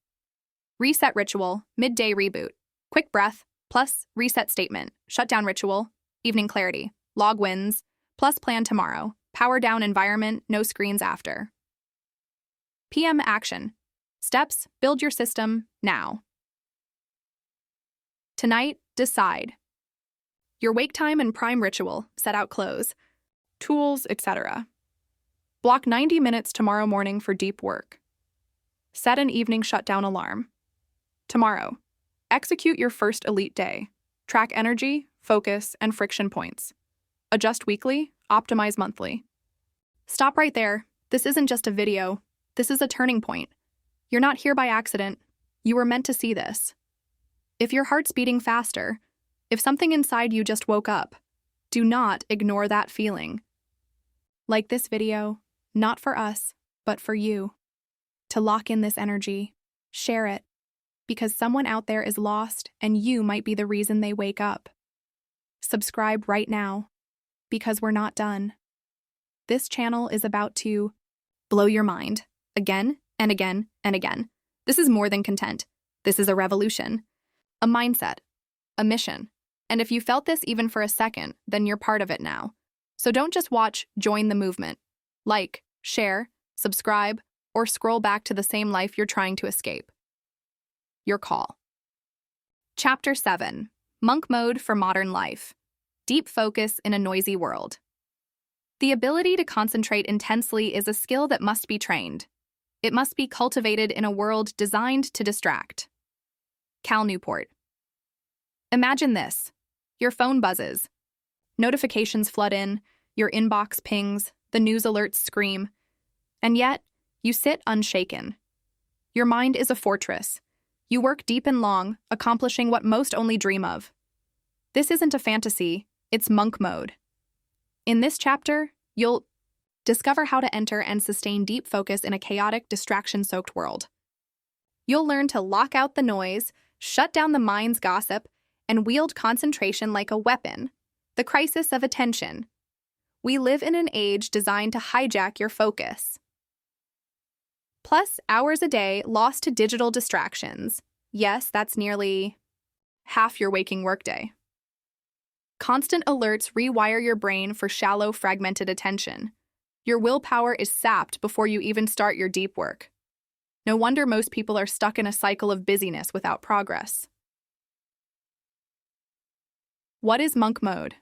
Reset ritual. Midday reboot. Quick breath. Plus reset statement. Shutdown ritual. Evening clarity. Log wins. Plus plan tomorrow. Power down environment. No screens after. PM action. Steps. Build your system now. Tonight, decide. Your wake time and prime ritual. Set out clothes. Tools, etc. Block 90 minutes tomorrow morning for deep work. Set an evening shutdown alarm. Tomorrow. Execute your first elite day. Track energy, focus, and friction points. Adjust weekly, optimize monthly. Stop right there. This isn't just a video. This is a turning point. You're not here by accident. You were meant to see this. If your heart's beating faster, if something inside you just woke up, do not ignore that feeling. Like this video, not for us, but for you. To lock in this energy, share it, because someone out there is lost and you might be the reason they wake up. Subscribe right now, because we're not done. This channel is about to blow your mind again and again and again. This is more than content. This is a revolution, a mindset, a mission. And if you felt this even for a second, then you're part of it now. So don't just watch, join the movement. Like, share, subscribe, or scroll back to the same life you're trying to escape. Your call. Chapter 7. Monk Mode for Modern Life. Deep focus in a noisy world. The ability to concentrate intensely is a skill that must be trained. It must be cultivated in a world designed to distract. Cal Newport. Imagine this. Your phone buzzes. Notifications flood in, your inbox pings, the news alerts scream. And yet, you sit unshaken. Your mind is a fortress. You work deep and long, accomplishing what most only dream of. This isn't a fantasy, it's monk mode. In this chapter, you'll Discover how to enter and sustain deep focus in a chaotic, distraction-soaked world. You'll learn to lock out the noise, shut down the mind's gossip, and wield concentration like a weapon. The crisis of attention. We live in an age designed to hijack your focus. Plus, hours a day lost to digital distractions. Yes, that's nearly half your waking workday. Constant alerts rewire your brain for shallow, fragmented attention. Your willpower is sapped before you even start your deep work. No wonder most people are stuck in a cycle of busyness without progress. What is monk mode?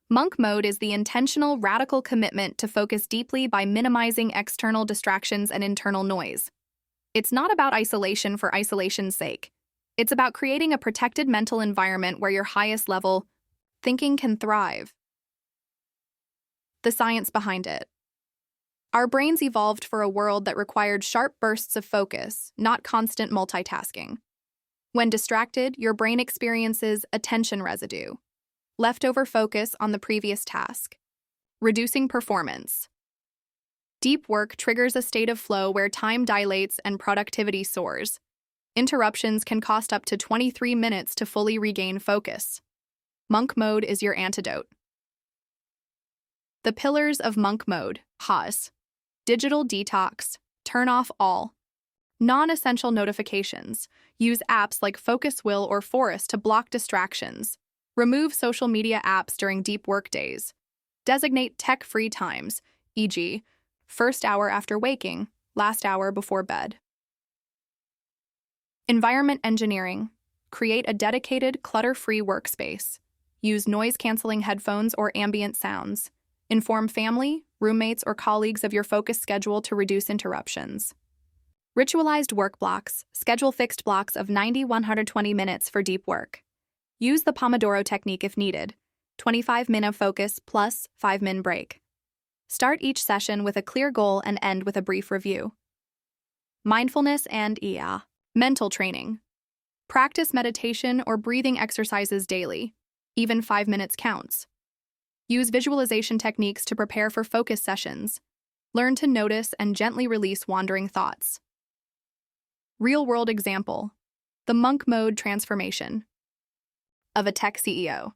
Monk mode is the intentional, radical commitment to focus deeply by minimizing external distractions and internal noise. It's not about isolation for isolation's sake. It's about creating a protected mental environment where your highest level thinking can thrive. The science behind it. Our brains evolved for a world that required sharp bursts of focus, not constant multitasking. When distracted, your brain experiences attention residue, leftover focus on the previous task, reducing performance. Deep work triggers a state of flow where time dilates and productivity soars. Interruptions can cost up to 23 minutes to fully regain focus. Monk mode is your antidote. The pillars of monk mode, HAS. Digital detox. Turn off all non-essential notifications. Use apps like Focus Will or Forest to block distractions. Remove social media apps during deep work days. Designate tech-free times, e.g., first hour after waking, last hour before bed. Environment engineering. Create a dedicated, clutter-free workspace. Use noise-canceling headphones or ambient sounds. Inform family, roommates, or colleagues of your focus schedule to reduce interruptions. Ritualized work blocks. Schedule fixed blocks of 90-120 minutes for deep work. Use the Pomodoro technique if needed, 25-minute focus plus 5-minute break. Start each session with a clear goal and end with a brief review. Mindfulness and mental training. Practice meditation or breathing exercises daily. Even 5 minutes counts. Use visualization techniques to prepare for focus sessions. Learn to notice and gently release wandering thoughts. Real-world example. The monk mode transformation of a tech CEO.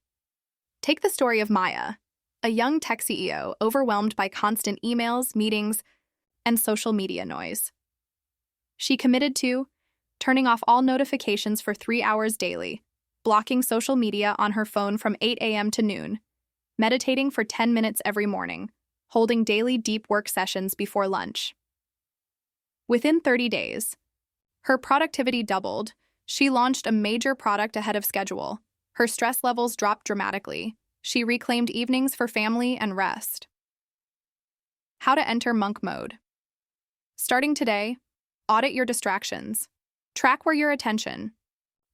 Take the story of Maya, a young tech CEO overwhelmed by constant emails, meetings, and social media noise. She committed to turning off all notifications for 3 hours daily, blocking social media on her phone from 8 a.m. to noon, meditating for 10 minutes every morning, holding daily deep work sessions before lunch. Within 30 days, her productivity doubled. She launched a major product ahead of schedule. Her stress levels dropped dramatically. She reclaimed evenings for family and rest. How to enter monk mode. Starting today, audit your distractions. Track where your attention.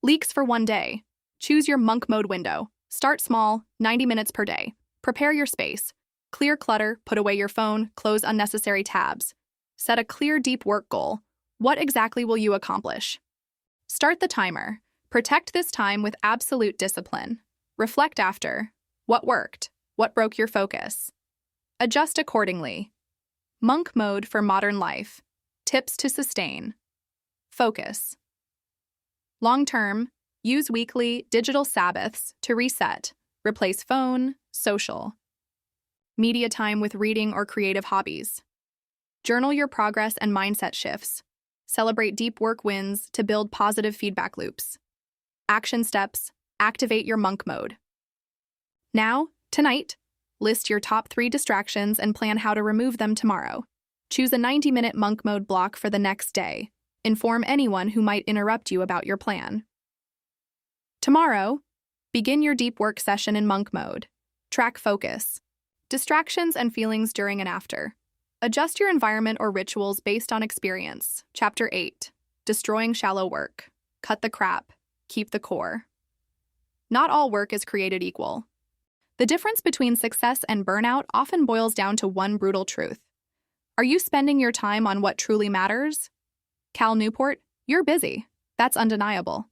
Leaks for 1 day. Choose your monk mode window. Start small, 90 minutes per day. Prepare your space. Clear clutter, put away your phone, close unnecessary tabs. Set a clear deep work goal. What exactly will you accomplish? Start the timer. Protect this time with absolute discipline. Reflect after. What worked? What broke your focus? Adjust accordingly. Monk mode for modern life. Tips to sustain. Focus. Long-term, use weekly digital Sabbaths to reset. Replace phone, social, media time with reading or creative hobbies. Journal your progress and mindset shifts. Celebrate deep work wins to build positive feedback loops. Action steps. Activate your monk mode. Now, tonight, list your top 3 distractions and plan how to remove them tomorrow. Choose a 90-minute monk mode block for the next day. Inform anyone who might interrupt you about your plan. Tomorrow, begin your deep work session in monk mode. Track focus. Distractions and feelings during and after. Adjust your environment or rituals based on experience. Chapter 8. Destroying shallow work. Cut the crap. Keep the core. Not all work is created equal. The difference between success and burnout often boils down to one brutal truth. Are you spending your time on what truly matters? Cal Newport, you're busy. That's undeniable.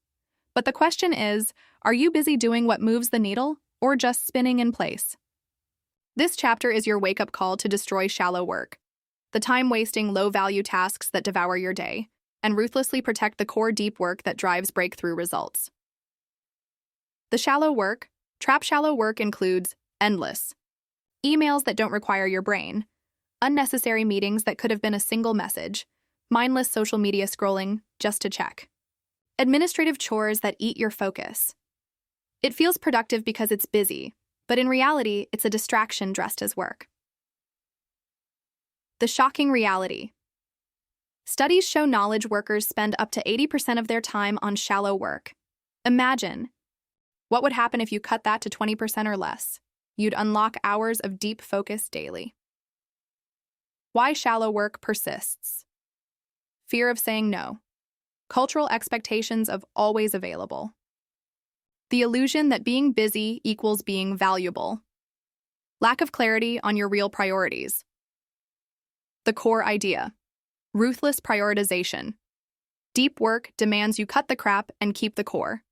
But the question is, are you busy doing what moves the needle or just spinning in place? This chapter is your wake-up call to destroy shallow work, the time-wasting, low-value tasks that devour your day, and ruthlessly protect the core deep work that drives breakthrough results. The shallow work. Trap shallow work includes endless emails that don't require your brain, unnecessary meetings that could have been a single message, mindless social media scrolling just to check, administrative chores that eat your focus. It feels productive because it's busy, but in reality, it's a distraction dressed as work. The shocking reality. Studies show knowledge workers spend up to 80% of their time on shallow work. Imagine, what would happen if you cut that to 20% or less? You'd unlock hours of deep focus daily. Why shallow work persists. Fear of saying no. Cultural expectations of always available. The illusion that being busy equals being valuable. Lack of clarity on your real priorities. The core idea. Ruthless prioritization. Deep work demands you cut the crap and keep the core.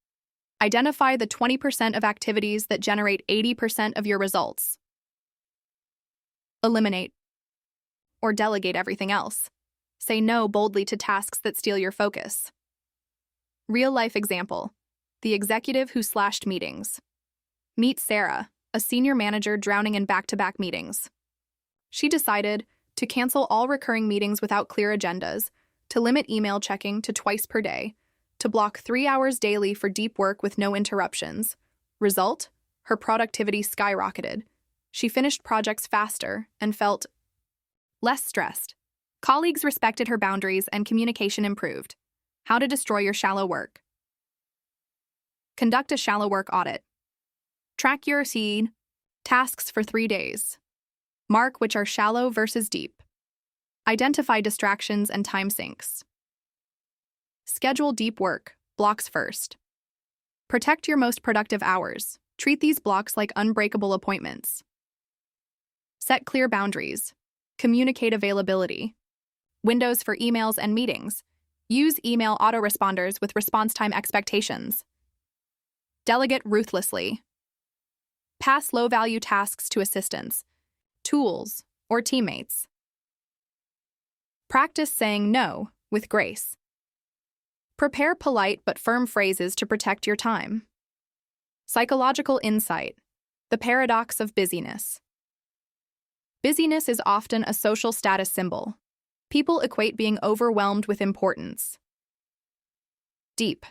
Identify the 20% of activities that generate 80% of your results. Eliminate or delegate everything else. Say no boldly to tasks that steal your focus. Real-life example. The executive who slashed meetings. Meet Sarah, a senior manager drowning in back-to-back meetings. She decided to cancel all recurring meetings without clear agendas, to limit email checking to twice per day, to block 3 hours daily for deep work with no interruptions. Result? Her productivity skyrocketed. She finished projects faster and felt less stressed. Colleagues respected her boundaries and communication improved. How to destroy your shallow work. Conduct a shallow work audit. Track your seed tasks for 3 days. Mark which are shallow versus deep. Identify distractions and time sinks. Schedule deep work, blocks first. Protect your most productive hours. Treat these blocks like unbreakable appointments. Set clear boundaries. Communicate availability. Windows for emails and meetings. Use email autoresponders with response time expectations. Delegate ruthlessly. Pass low-value tasks to assistants, tools, or teammates. Practice saying no with grace. Prepare polite but firm phrases to protect your time. Psychological insight. The paradox of busyness. Busyness is often a social status symbol. People equate being overwhelmed with importance. Deep.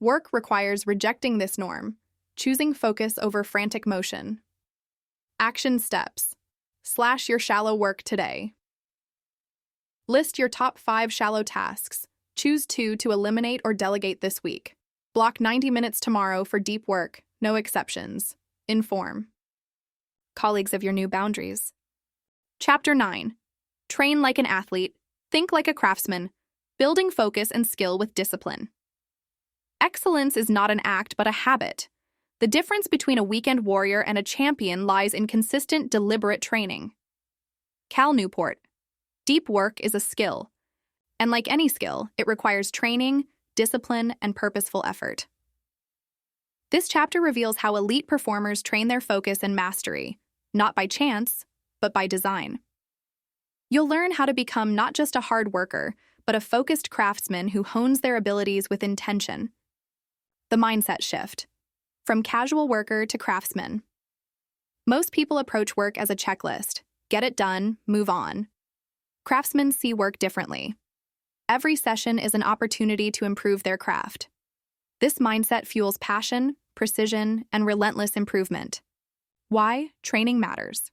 Work requires rejecting this norm, choosing focus over frantic motion. Action steps. Slash your shallow work today. List your top 5 shallow tasks. Choose 2 to eliminate or delegate this week. Block 90 minutes tomorrow for deep work, no exceptions. Inform colleagues of your new boundaries. Chapter 9. Train like an athlete, think like a craftsman, building focus and skill with discipline. Excellence is not an act but a habit. The difference between a weekend warrior and a champion lies in consistent, deliberate training. Cal Newport. Deep work is a skill. And like any skill, it requires training, discipline, and purposeful effort. This chapter reveals how elite performers train their focus and mastery, not by chance, but by design. You'll learn how to become not just a hard worker, but a focused craftsman who hones their abilities with intention. The mindset shift. From casual worker to craftsman. Most people approach work as a checklist. Get it done, move on. Craftsmen see work differently. Every session is an opportunity to improve their craft. This mindset fuels passion, precision, and relentless improvement. Why training matters.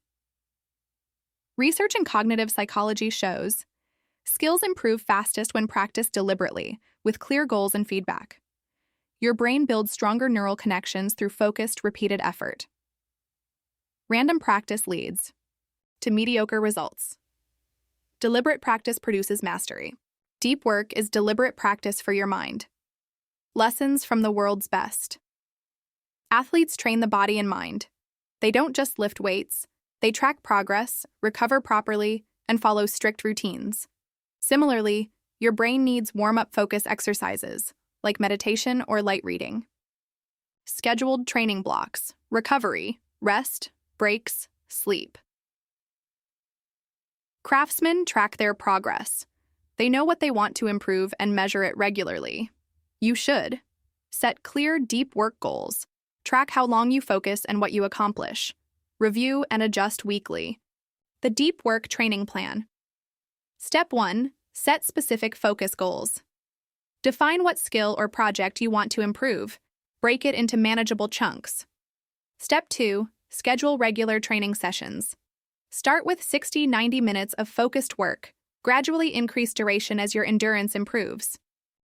Research in cognitive psychology shows skills improve fastest when practiced deliberately, with clear goals and feedback. Your brain builds stronger neural connections through focused, repeated effort. Random practice leads to mediocre results. Deliberate practice produces mastery. Deep work is deliberate practice for your mind. Lessons from the world's best. Athletes train the body and mind. They don't just lift weights, they track progress, recover properly, and follow strict routines. Similarly, your brain needs warm-up focus exercises, like meditation or light reading. Scheduled training blocks, recovery, rest, breaks, sleep. Craftsmen track their progress. They know what they want to improve and measure it regularly. You should. Set clear, deep work goals. Track how long you focus and what you accomplish. Review and adjust weekly. The Deep Work Training Plan. Step 1. Set specific focus goals. Define what skill or project you want to improve. Break it into manageable chunks. Step 2. Schedule regular training sessions. Start with 60-90 minutes of focused work. Gradually increase duration as your endurance improves.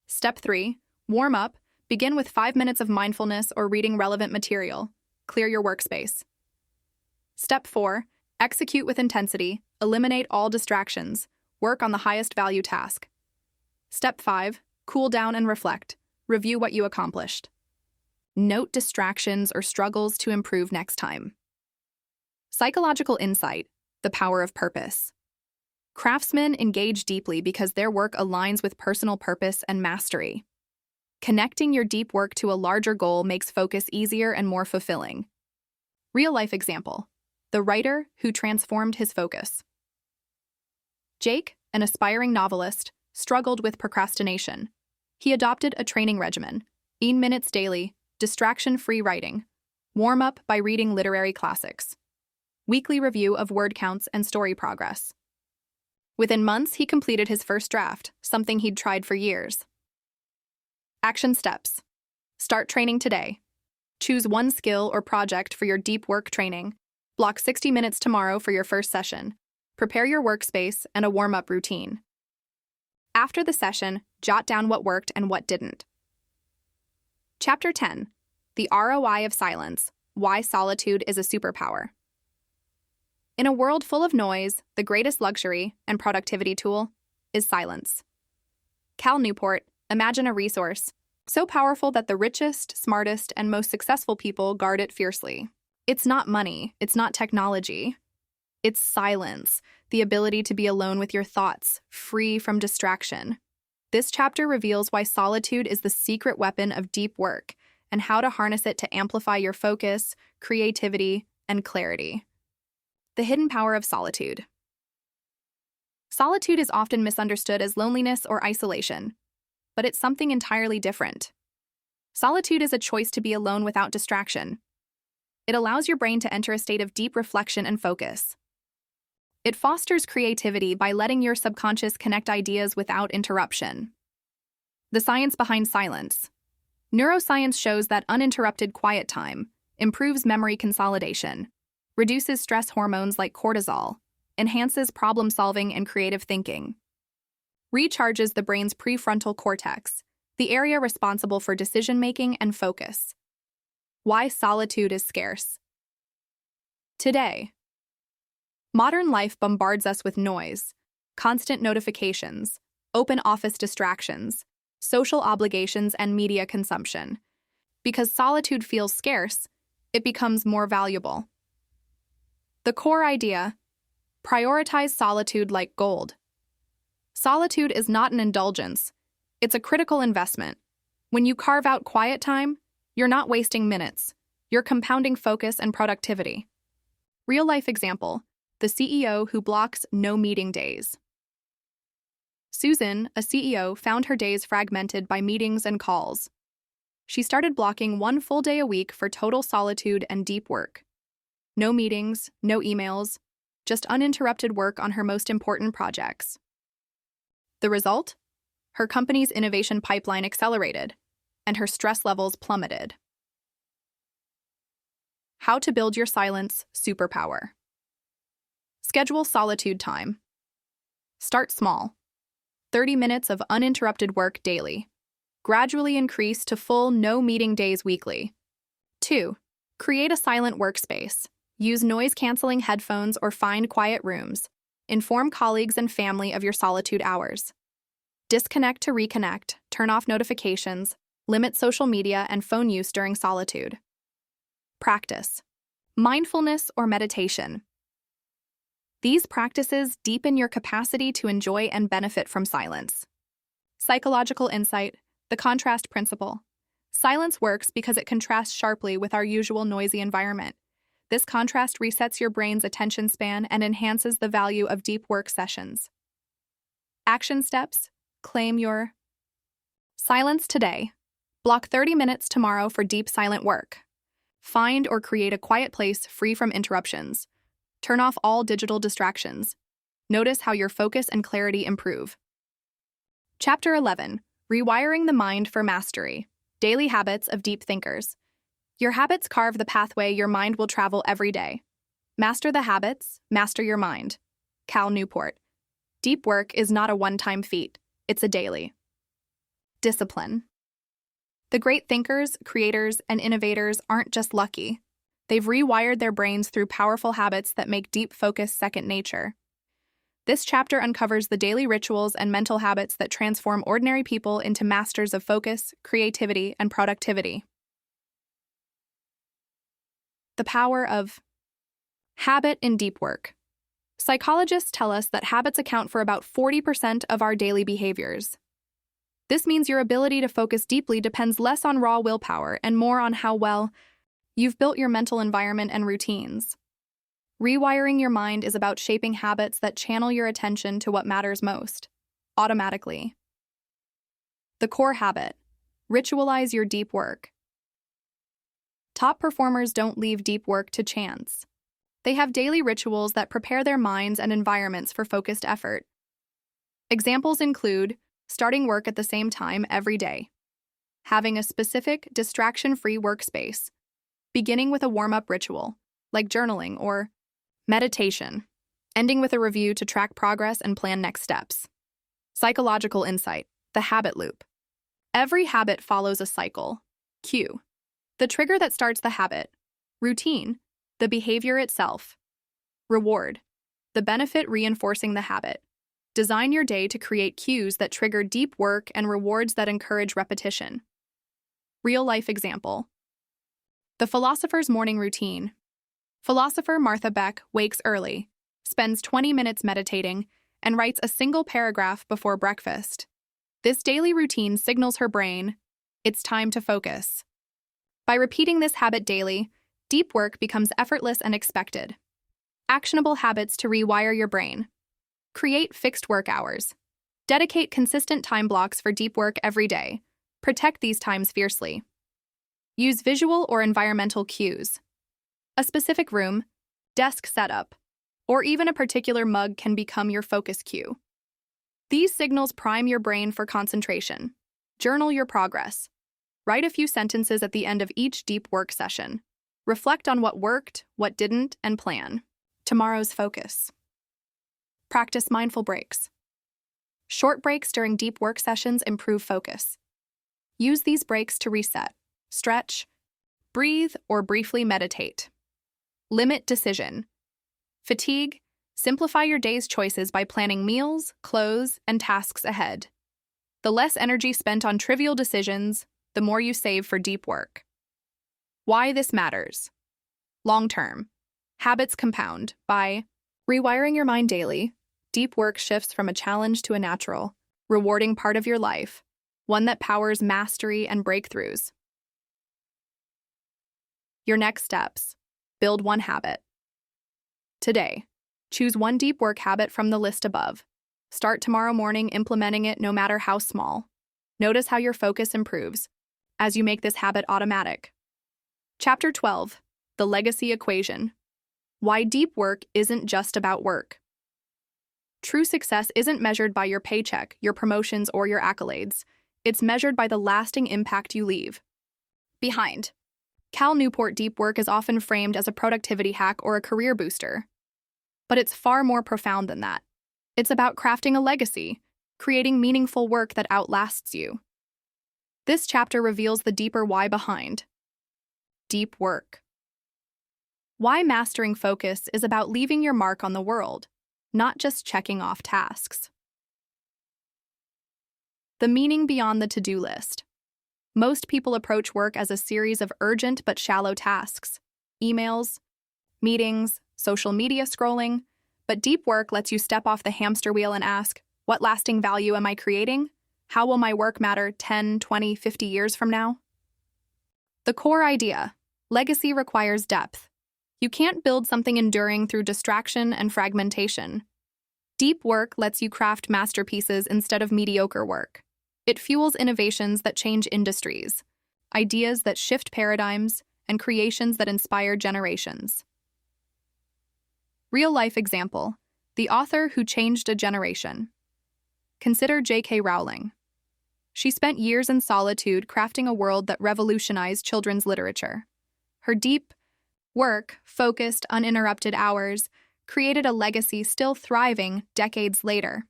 Step 3. Warm up. Begin with 5 minutes of mindfulness or reading relevant material. Clear your workspace. Step 4. Execute with intensity. Eliminate all distractions. Work on the highest value task. Step 5. Cool down and reflect. Review what you accomplished. Note distractions or struggles to improve next time. Psychological insight. The power of purpose. Craftsmen engage deeply because their work aligns with personal purpose and mastery. Connecting your deep work to a larger goal makes focus easier and more fulfilling. Real-life example. The writer who transformed his focus. Jake, an aspiring novelist, struggled with procrastination. He adopted a training regimen: 8 minutes daily, distraction-free writing, warm-up by reading literary classics, weekly review of word counts and story progress. Within months, he completed his first draft, something he'd tried for years. Action steps. Start training today. Choose one skill or project for your deep work training. Block 60 minutes tomorrow for your first session. Prepare your workspace and a warm-up routine. After the session, jot down what worked and what didn't. Chapter 10. The ROI of Silence. Why Solitude is a Superpower. In a world full of noise, the greatest luxury and productivity tool is silence. Cal Newport, imagine a resource so powerful that the richest, smartest, and most successful people guard it fiercely. It's not money, it's not technology. It's silence, the ability to be alone with your thoughts, free from distraction. This chapter reveals why solitude is the secret weapon of deep work and how to harness it to amplify your focus, creativity, and clarity. The hidden power of solitude. Solitude is often misunderstood as loneliness or isolation, but it's something entirely different. Solitude is a choice to be alone without distraction. It allows your brain to enter a state of deep reflection and focus. It fosters creativity by letting your subconscious connect ideas without interruption. The science behind silence. Neuroscience shows that uninterrupted quiet time improves memory consolidation, reduces stress hormones like cortisol, enhances problem-solving and creative thinking, recharges the brain's prefrontal cortex, the area responsible for decision-making and focus. Why solitude is scarce. Today, modern life bombards us with noise, constant notifications, open office distractions, social obligations, and media consumption. Because solitude feels scarce, it becomes more valuable. The core idea: prioritize solitude like gold. Solitude is not an indulgence, it's a critical investment. When you carve out quiet time, you're not wasting minutes, you're compounding focus and productivity. Real-life example: the CEO who blocks no meeting days. Susan, a CEO, found her days fragmented by meetings and calls. She started blocking 1 full day a week for total solitude and deep work. No meetings, no emails, just uninterrupted work on her most important projects. The result? Her company's innovation pipeline accelerated, and her stress levels plummeted. How to build your silence superpower. Schedule solitude time. Start small. 30 minutes of uninterrupted work daily. Gradually increase to full no-meeting days weekly. 2. Create a silent workspace. Use noise-canceling headphones or find quiet rooms. Inform colleagues and family of your solitude hours. Disconnect to reconnect, turn off notifications, limit social media and phone use during solitude. Practice. Mindfulness or meditation. These practices deepen your capacity to enjoy and benefit from silence. Psychological insight, the contrast principle. Silence works because it contrasts sharply with our usual noisy environment. This contrast resets your brain's attention span and enhances the value of deep work sessions. Action steps: claim your silence today. Block 30 minutes tomorrow for deep silent work. Find or create a quiet place free from interruptions. Turn off all digital distractions. Notice how your focus and clarity improve. Chapter 11: Rewiring the Mind for Mastery. Daily Habits of Deep Thinkers. Your habits carve the pathway your mind will travel every day. Master the habits, master your mind. Cal Newport. Deep work is not a one-time feat, it's a daily. Discipline. The great thinkers, creators, and innovators aren't just lucky. They've rewired their brains through powerful habits that make deep focus second nature. This chapter uncovers the daily rituals and mental habits that transform ordinary people into masters of focus, creativity, and productivity. The power of habit in deep work. Psychologists tell us that habits account for about 40% of our daily behaviors. This means your ability to focus deeply depends less on raw willpower and more on how well you've built your mental environment and routines. Rewiring your mind is about shaping habits that channel your attention to what matters most, automatically. The core habit: ritualize your deep work. Top performers don't leave deep work to chance. They have daily rituals that prepare their minds and environments for focused effort. Examples include starting work at the same time every day, having a specific, distraction-free workspace, beginning with a warm-up ritual, like journaling or meditation, ending with a review to track progress and plan next steps. Psychological insight: the habit loop. Every habit follows a cycle. Cue: the trigger that starts the habit. Routine: the behavior itself. Reward: the benefit reinforcing the habit. Design your day to create cues that trigger deep work and rewards that encourage repetition. Real-life example: the philosopher's morning routine. Philosopher Martha Beck wakes early, spends 20 minutes meditating, and writes a single paragraph before breakfast. This daily routine signals her brain, it's time to focus. By repeating this habit daily, deep work becomes effortless and expected. Actionable habits to rewire your brain. Create fixed work hours. Dedicate consistent time blocks for deep work every day. Protect these times fiercely. Use visual or environmental cues. A specific room, desk setup, or even a particular mug can become your focus cue. These signals prime your brain for concentration. Journal your progress. Write a few sentences at the end of each deep work session. Reflect on what worked, what didn't, and plan tomorrow's focus. Practice mindful breaks. Short breaks during deep work sessions improve focus. Use these breaks to reset, stretch, breathe, or briefly meditate. Limit decision fatigue. Simplify your day's choices by planning meals, clothes, and tasks ahead. The less energy spent on trivial decisions, the more you save for deep work. Why this matters. Long term. Habits compound. By rewiring your mind daily, deep work shifts from a challenge to a natural, rewarding part of your life, one that powers mastery and breakthroughs. Your next steps. Build one habit. Today, choose one deep work habit from the list above. Start tomorrow morning implementing it no matter how small. Notice how your focus improves as you make this habit automatic. Chapter 12. The Legacy Equation. Why deep work isn't just about work. True success isn't measured by your paycheck, your promotions, or your accolades. It's measured by the lasting impact you leave behind. Cal Newport deep work is often framed as a productivity hack or a career booster. But it's far more profound than that. It's about crafting a legacy, creating meaningful work that outlasts you. This chapter reveals the deeper why behind deep work. Why mastering focus is about leaving your mark on the world, not just checking off tasks. The meaning beyond the to-do list. Most people approach work as a series of urgent but shallow tasks: emails, meetings, social media scrolling. But deep work lets you step off the hamster wheel and ask, what lasting value am I creating? How will my work matter 10, 20, 50 years from now? The core idea: legacy requires depth. You can't build something enduring through distraction and fragmentation. Deep work lets you craft masterpieces instead of mediocre work. It fuels innovations that change industries, ideas that shift paradigms, and creations that inspire generations. Real-life example: the author who changed a generation. Consider J.K. Rowling. She spent years in solitude crafting a world that revolutionized children's literature. Her deep work, focused, uninterrupted hours, created a legacy still thriving decades later.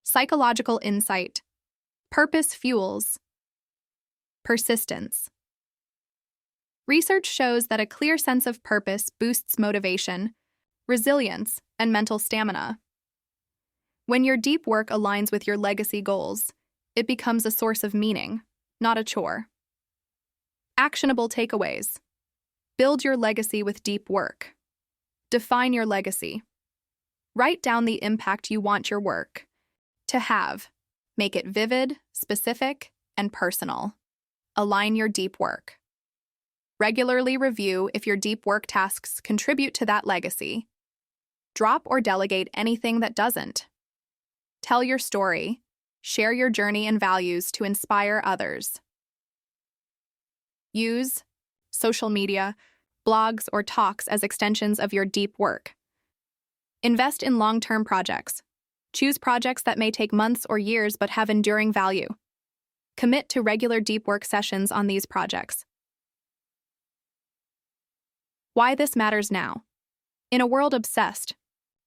Psychological insight. Purpose fuels persistence. Research shows that a clear sense of purpose boosts motivation, resilience, and mental stamina. When your deep work aligns with your legacy goals, it becomes a source of meaning, not a chore. Actionable takeaways. Build your legacy with deep work. Define your legacy. Write down the impact you want your work to have. Make it vivid, specific, and personal. Align your deep work. Regularly review if your deep work tasks contribute to that legacy. Drop or delegate anything that doesn't. Tell your story. Share your journey and values to inspire others. Use social media, blogs, or talks as extensions of your deep work. Invest in long-term projects. Choose projects that may take months or years but have enduring value. Commit to regular deep work sessions on these projects. Why this matters now. In a world obsessed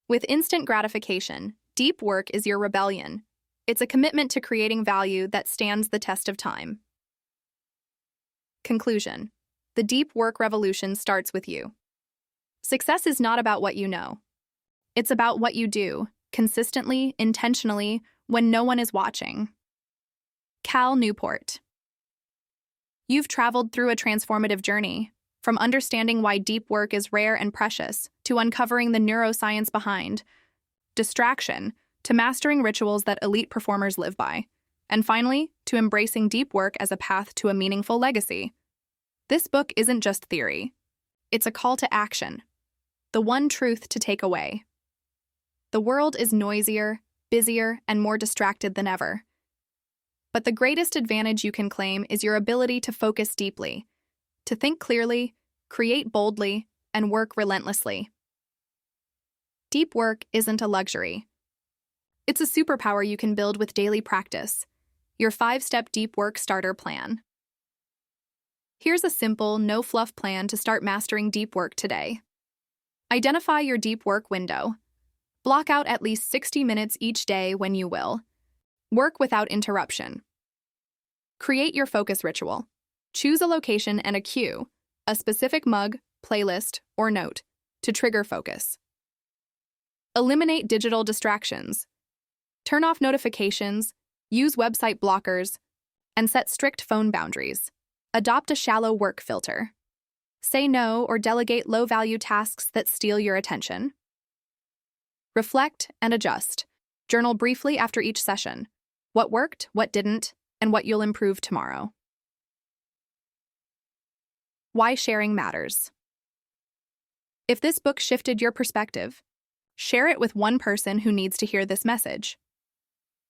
with instant gratification, deep work is your rebellion. It's a commitment to creating value that stands the test of time. Conclusion. The deep work revolution starts with you. Success is not about what you know. It's about what you do, consistently, intentionally, when no one is watching. Cal Newport. You've traveled through a transformative journey, from understanding why deep work is rare and precious, to uncovering the neuroscience behind distraction, to mastering rituals that elite performers live by, and finally, to embracing deep work as a path to a meaningful legacy. This book isn't just theory. It's a call to action. The one truth to take away. The world is noisier, busier, and more distracted than ever. But the greatest advantage you can claim is your ability to focus deeply, to think clearly, create boldly, and work relentlessly. Deep work isn't a luxury. It's a superpower you can build with daily practice. Your 5-step deep work starter plan. Here's a simple, no-fluff plan to start mastering deep work today. Identify your deep work window. Block out at least 60 minutes each day when you will. Work without interruption. Create your focus ritual. Choose a location and a cue, a specific mug, playlist, or note, to trigger focus. Eliminate digital distractions. Turn off notifications, use website blockers, and set strict phone boundaries. Adopt a shallow work filter. Say no or delegate low-value tasks that steal your attention. Reflect and adjust. Journal briefly after each session. What worked, what didn't, and what you'll improve tomorrow. Why sharing matters. If this book shifted your perspective, share it with one person who needs to hear this message.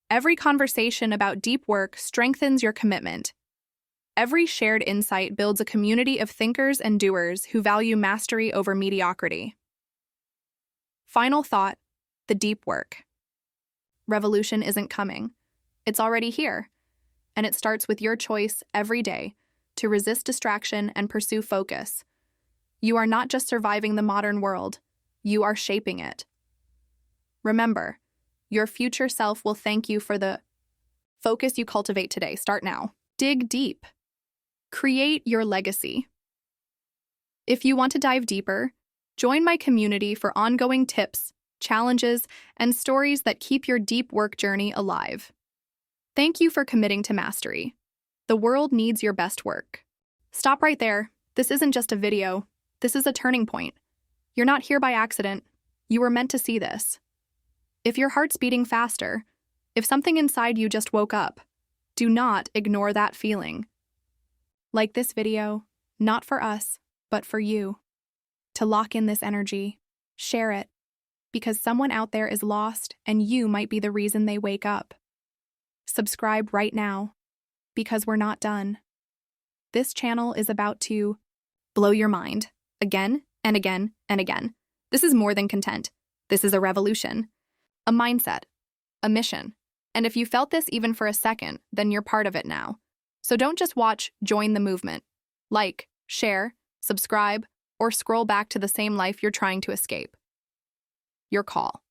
Every conversation about deep work strengthens your commitment. Every shared insight builds a community of thinkers and doers who value mastery over mediocrity. Final thought: the deep work. Revolution isn't coming. It's already here. And it starts with your choice every day to resist distraction and pursue focus. You are not just surviving the modern world, you are shaping it. Remember, your future self will thank you for the focus you cultivate today. Start now. Dig deep. Create your legacy. If you want to dive deeper, join my community for ongoing tips, challenges, and stories that keep your deep work journey alive. Thank you for committing to mastery. The world needs your best work. Stop right there. This isn't just a video. This is a turning point. You're not here by accident. You were meant to see this. If your heart's beating faster, if something inside you just woke up, do not ignore that feeling. Like this video, not for us, but for you. To lock in this energy, share it, because someone out there is lost and you might be the reason they wake up. Subscribe right now, because we're not done. This channel is about to blow your mind again and again and again. This is more than content. This is a revolution, a mindset, a mission. And if you felt this even for a second, then you're part of it now. So don't just watch, join the movement. Like, share, subscribe, or scroll back to the same life you're trying to escape. Your call.